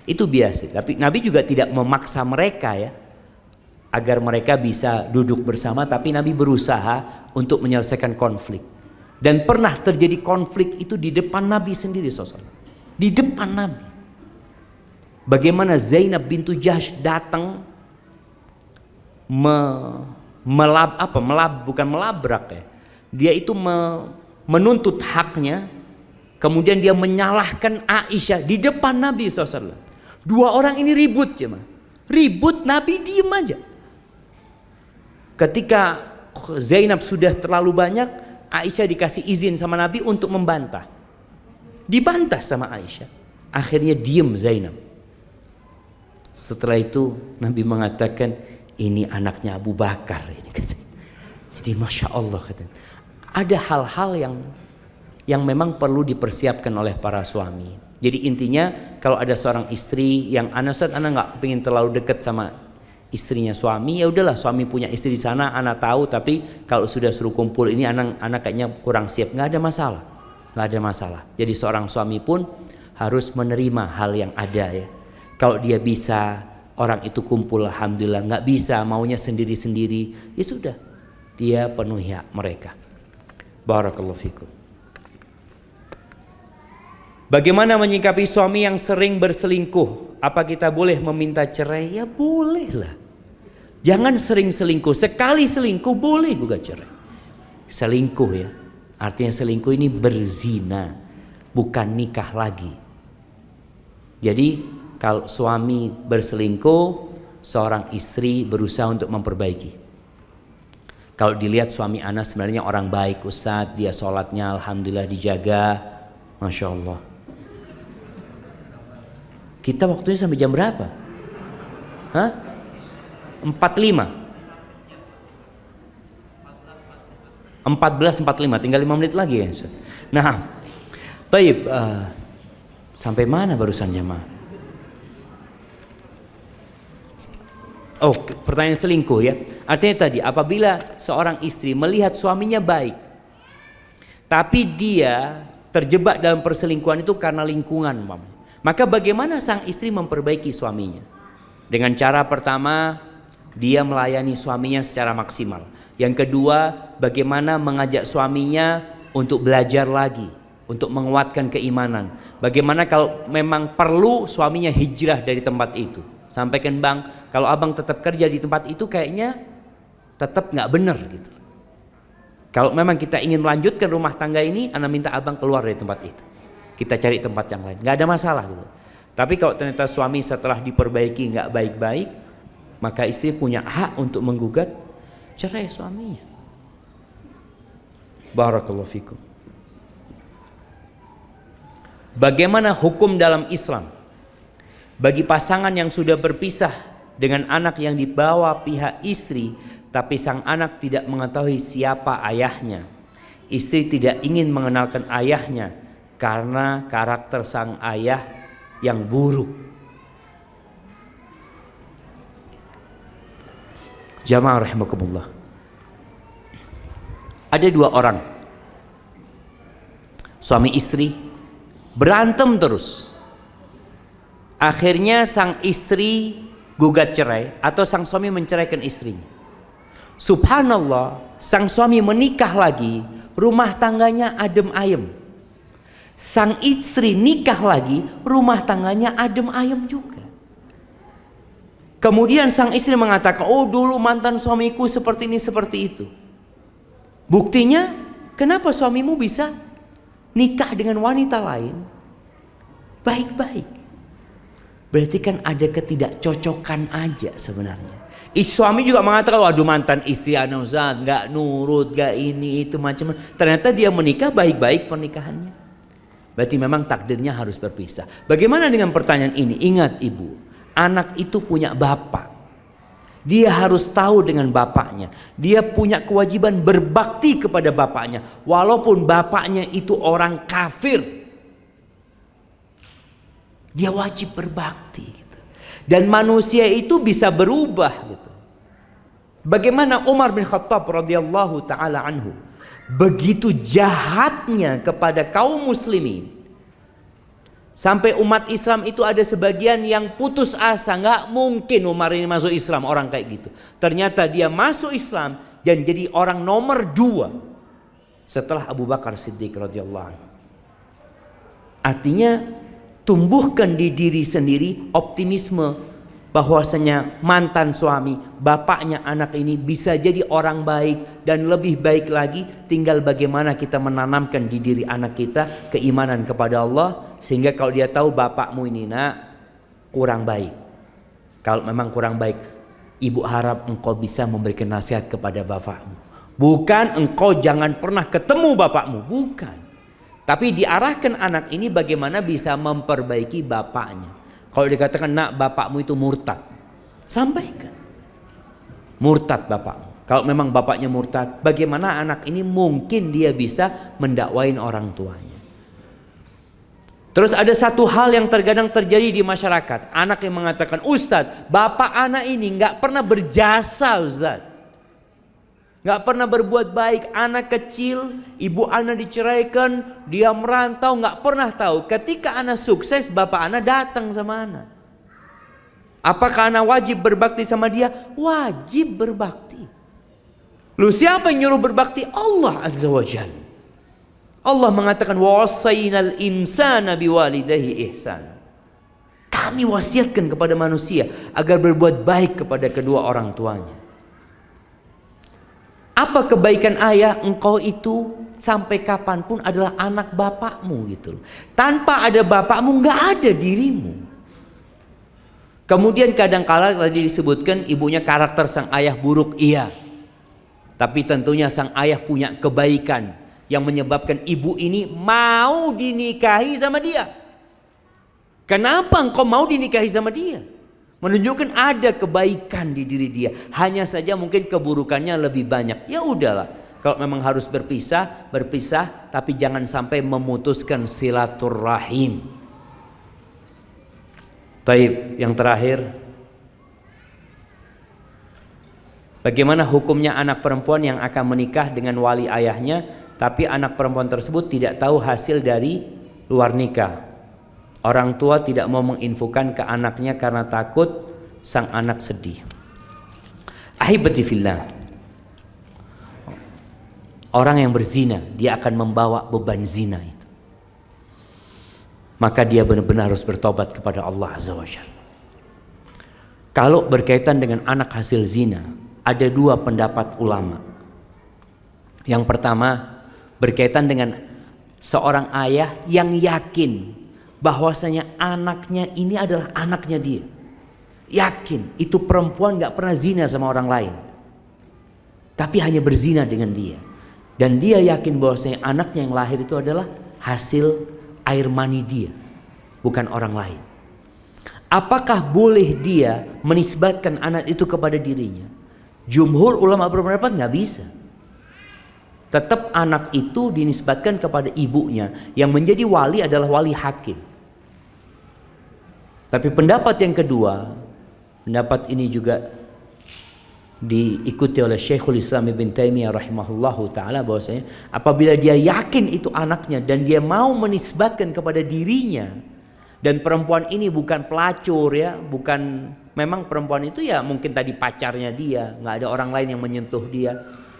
biasa. Tapi Nabi juga tidak memaksa mereka ya, agar mereka bisa duduk bersama, tapi Nabi berusaha untuk menyelesaikan konflik. Dan pernah terjadi konflik itu di depan Nabi sendiri SAW. Di depan Nabi. Bagaimana Zainab bintu Jahsh datang bukan melabrak ya. Dia itu menuntut haknya, kemudian dia menyalahkan Aisyah di depan Nabi SAW. Dua orang ini ribut ya, ribut, Nabi diem aja. Ketika Zainab sudah terlalu banyak, Aisyah dikasih izin sama Nabi untuk membantah. Dibantah sama Aisyah. Akhirnya diem Zainab. Setelah itu Nabi mengatakan, ini anaknya Abu Bakar. Jadi Masya Allah, ada hal-hal yang memang perlu dipersiapkan oleh para suami. Jadi intinya kalau ada seorang istri yang anak nggak pengen terlalu dekat sama istrinya suami, ya udahlah, suami punya istri di sana, anak tahu, tapi kalau sudah suruh kumpul ini anak kayaknya kurang siap, nggak ada masalah. Jadi seorang suami pun harus menerima hal yang ada ya. Kalau dia bisa orang itu kumpul, alhamdulillah. Nggak bisa, maunya sendiri-sendiri, ya sudah, dia penuhi hak mereka. Barakallahu fikum. Bagaimana menyikapi suami yang sering berselingkuh? Apa kita boleh meminta cerai? Ya boleh lah. Jangan sering selingkuh. Sekali selingkuh boleh gugat cerai. Selingkuh ya, artinya selingkuh ini berzina, bukan nikah lagi. Jadi kalau suami berselingkuh, seorang istri berusaha untuk memperbaiki. Kalau dilihat suami ana sebenarnya orang baik Ustadz, dia sholatnya alhamdulillah dijaga, Masya Allah. Kita waktunya sampai jam berapa? 14.45, tinggal 5 menit lagi ya. Nah, baik, sampai mana barusan jemaah? Oh, pertanyaan selingkuh ya. Artinya tadi, apabila seorang istri melihat suaminya baik, tapi dia terjebak dalam perselingkuhan itu karena lingkungan, maka bagaimana sang istri memperbaiki suaminya? Dengan cara pertama, dia melayani suaminya secara maksimal. Yang kedua, bagaimana mengajak suaminya untuk belajar lagi, untuk menguatkan keimanan. Bagaimana kalau memang perlu suaminya hijrah dari tempat itu? Sampaikan bang, kalau abang tetap kerja di tempat itu kayaknya tetap nggak benar gitu. Kalau memang kita ingin melanjutkan rumah tangga ini, ana minta abang keluar dari tempat itu. Kita cari tempat yang lain, nggak ada masalah gitu. Tapi kalau ternyata suami setelah diperbaiki nggak baik-baik, maka istri punya hak untuk menggugat cerai suaminya. Barakallahu fikum. Bagaimana hukum dalam Islam bagi pasangan yang sudah berpisah dengan anak yang dibawa pihak istri, tapi sang anak tidak mengetahui siapa ayahnya? Istri tidak ingin mengenalkan ayahnya karena karakter sang ayah yang buruk. Jamaah rahimakumullah. Ada dua orang, suami istri, berantem terus. Akhirnya sang istri gugat cerai atau sang suami menceraikan istrinya. Subhanallah, sang suami menikah lagi, rumah tangganya adem ayem. Sang istri nikah lagi, rumah tangganya adem ayem juga. Kemudian sang istri mengatakan, oh dulu mantan suamiku seperti ini seperti itu. Buktinya, kenapa suamimu bisa nikah dengan wanita lain baik-baik? Berarti kan ada ketidakcocokan aja sebenarnya. Suami juga mengatakan, waduh mantan istri ana Ustaz, gak nurut, gak ini itu macam. Ternyata dia menikah baik-baik pernikahannya. Berarti memang takdirnya harus berpisah. Bagaimana dengan pertanyaan ini? Ingat ibu, anak itu punya bapak. Dia harus tahu dengan bapaknya. Dia punya kewajiban berbakti kepada bapaknya. Walaupun bapaknya itu orang kafir, dia wajib berbakti gitu. Dan manusia itu bisa berubah gitu. Bagaimana Umar bin Khattab radhiyallahu taala anhu begitu jahatnya kepada kaum muslimin, sampai umat Islam itu ada sebagian yang putus asa, nggak mungkin Umar ini masuk Islam, orang kayak gitu. Ternyata dia masuk Islam dan jadi orang nomor 2 setelah Abu Bakar Siddiq radhiyallahu anhu. Artinya tumbuhkan di diri sendiri optimisme bahwasanya mantan suami, bapaknya anak ini bisa jadi orang baik dan lebih baik lagi. Tinggal bagaimana kita menanamkan di diri anak kita keimanan kepada Allah, sehingga kalau dia tahu bapakmu ini nak kurang baik, kalau memang kurang baik, ibu harap engkau bisa memberikan nasihat kepada bapakmu. Bukan engkau jangan pernah ketemu bapakmu, bukan. Tapi diarahkan anak ini bagaimana bisa memperbaiki bapaknya. Kalau dikatakan nak bapakmu itu murtad, sampaikan murtad bapakmu. Kalau memang bapaknya murtad, bagaimana anak ini mungkin dia bisa mendakwain orang tuanya. Terus ada satu hal yang terkadang terjadi di masyarakat. Anak yang mengatakan, Ustadz, bapak anak ini nggak pernah berjasa Ustadz, nggak pernah berbuat baik. Anak kecil, ibu anak diceraikan, dia merantau, nggak pernah tahu. Ketika anak sukses, bapak anak datang sama anak. Apakah anak wajib berbakti sama dia? Wajib berbakti. Lu siapa yang nyuruh berbakti? Allah Azza wa Jalla. Allah mengatakan, wa wasainal insana biwalidayhi ihsana. Kami wasiatkan kepada manusia agar berbuat baik kepada kedua orang tuanya. Apa kebaikan ayah? Engkau itu sampai kapanpun adalah anak bapakmu gitu. Tanpa ada bapakmu nggak ada dirimu. Kemudian kadang-kala tadi disebutkan ibunya karakter sang ayah buruk, iya. Tapi tentunya sang ayah punya kebaikan yang menyebabkan ibu ini mau dinikahi sama dia. Kenapa engkau mau dinikahi sama dia? Menunjukkan ada kebaikan di diri dia. Hanya saja mungkin keburukannya lebih banyak. Ya udahlah, kalau memang harus berpisah, berpisah, tapi jangan sampai memutuskan silaturahim. Baik, yang terakhir, bagaimana hukumnya anak perempuan yang akan menikah dengan wali ayahnya, tapi anak perempuan tersebut tidak tahu hasil dari luar nikah. Orang tua tidak mau menginfokan ke anaknya karena takut sang anak sedih. Ahibati fillah, orang yang berzina dia akan membawa beban zina itu. maka dia benar-benar harus bertobat kepada Allah Azza wa Jalla. Kalau berkaitan dengan anak hasil zina, ada dua pendapat ulama. Yang pertama, berkaitan dengan seorang ayah yang yakin bahwasanya anaknya ini adalah anaknya dia. Yakin itu perempuan gak pernah zina sama orang lain, tapi hanya berzina dengan dia. Dan dia yakin bahwasanya anaknya yang lahir itu adalah hasil air mani dia, bukan orang lain. Apakah boleh dia menisbatkan anak itu kepada dirinya? Jumhur ulama berpendapat nggak bisa. Tetap anak itu dinisbatkan kepada ibunya, yang menjadi wali adalah wali hakim. Tapi pendapat yang kedua, pendapat ini juga diikuti oleh Syekhul Islam Ibn Taimiyah rahimahullahu ta'ala, bahwasanya apabila dia yakin itu anaknya dan dia mau menisbatkan kepada dirinya, dan perempuan ini bukan pelacur ya, bukan, memang perempuan itu ya mungkin tadi pacarnya dia, nggak ada orang lain yang menyentuh dia,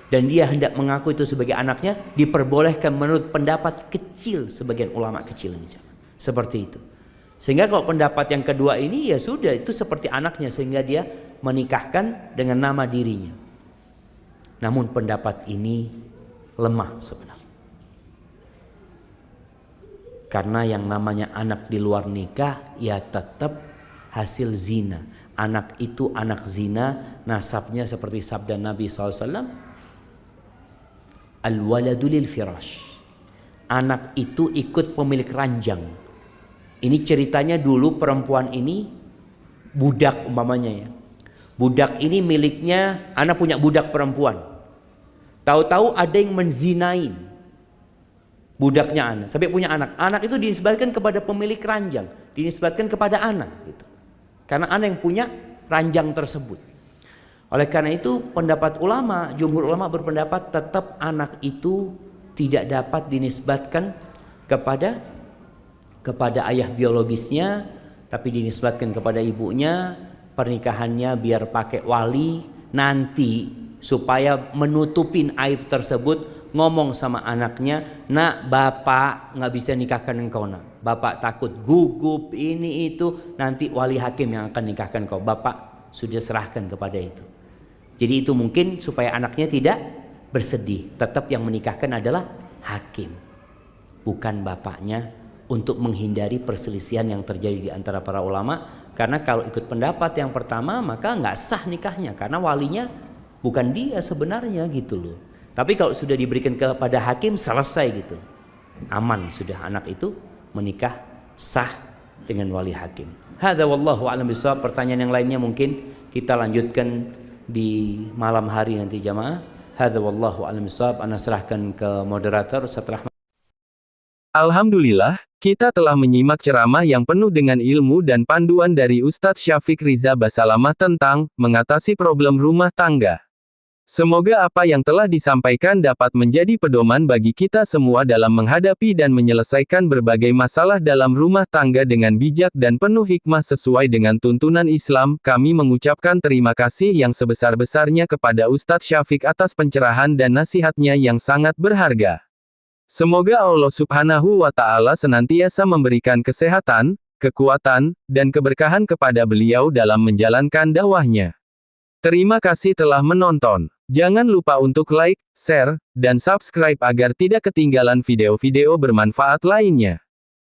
dan dia hendak mengaku itu sebagai anaknya, diperbolehkan menurut pendapat kecil sebagian ulama kecil seperti itu. Sehingga kalau pendapat yang kedua ini ya sudah, itu seperti anaknya, sehingga dia menikahkan dengan nama dirinya. Namun pendapat ini lemah sebenarnya. Karena yang namanya anak di luar nikah ya tetap hasil zina. Anak itu anak zina, nasabnya seperti sabda Nabi SAW, al-waladu lil firash. Anak itu ikut pemilik ranjang. Ini ceritanya dulu perempuan ini budak umpamanya ya. Budak ini miliknya, anak punya budak perempuan. Tahu-tahu ada yang menzinain budaknya anak, sampai punya anak. Anak itu dinisbatkan kepada pemilik ranjang, dinisbatkan kepada anak gitu. Karena anak yang punya ranjang tersebut. Oleh karena itu pendapat ulama, jumhur ulama berpendapat tetap anak itu tidak dapat dinisbatkan kepada ayah biologisnya, tapi dinisbatkan kepada ibunya. Pernikahannya biar pakai wali nanti, supaya menutupin aib tersebut, ngomong sama anaknya, nak, bapak nggak bisa nikahkan engkau, nak, bapak takut gugup ini itu, nanti wali hakim yang akan nikahkan kau, bapak sudah serahkan kepada itu. Jadi itu mungkin supaya anaknya tidak bersedih, tetap yang menikahkan adalah hakim, bukan bapaknya, untuk menghindari perselisihan yang terjadi di antara para ulama. Karena kalau ikut pendapat yang pertama, maka nggak sah nikahnya, karena walinya bukan dia sebenarnya gitu loh. Tapi kalau sudah diberikan kepada hakim, selesai gitu, aman sudah, anak itu menikah sah dengan wali hakim. Hadza wallahu a'lam bishawab. Pertanyaan yang lainnya mungkin kita lanjutkan di malam hari nanti jamaah. Hadza wallahu a'lam bishawab. Ana serahkan ke moderator Ustaz Rahmat. Alhamdulillah, kita telah menyimak ceramah yang penuh dengan ilmu dan panduan dari Ustadz Syafiq Riza Basalamah tentang mengatasi problem rumah tangga. Semoga apa yang telah disampaikan dapat menjadi pedoman bagi kita semua dalam menghadapi dan menyelesaikan berbagai masalah dalam rumah tangga dengan bijak dan penuh hikmah sesuai dengan tuntunan Islam. Kami mengucapkan terima kasih yang sebesar-besarnya kepada Ustadz Syafiq atas pencerahan dan nasihatnya yang sangat berharga. Semoga Allah Subhanahu wa Ta'ala senantiasa memberikan kesehatan, kekuatan, dan keberkahan kepada beliau dalam menjalankan dakwahnya. Terima kasih telah menonton. Jangan lupa untuk like, share, dan subscribe agar tidak ketinggalan video-video bermanfaat lainnya.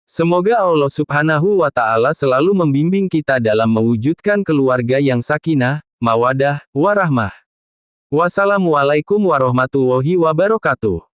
Semoga Allah Subhanahu wa Ta'ala selalu membimbing kita dalam mewujudkan keluarga yang sakinah, mawadah, warahmah. Wassalamualaikum warahmatullahi wabarakatuh.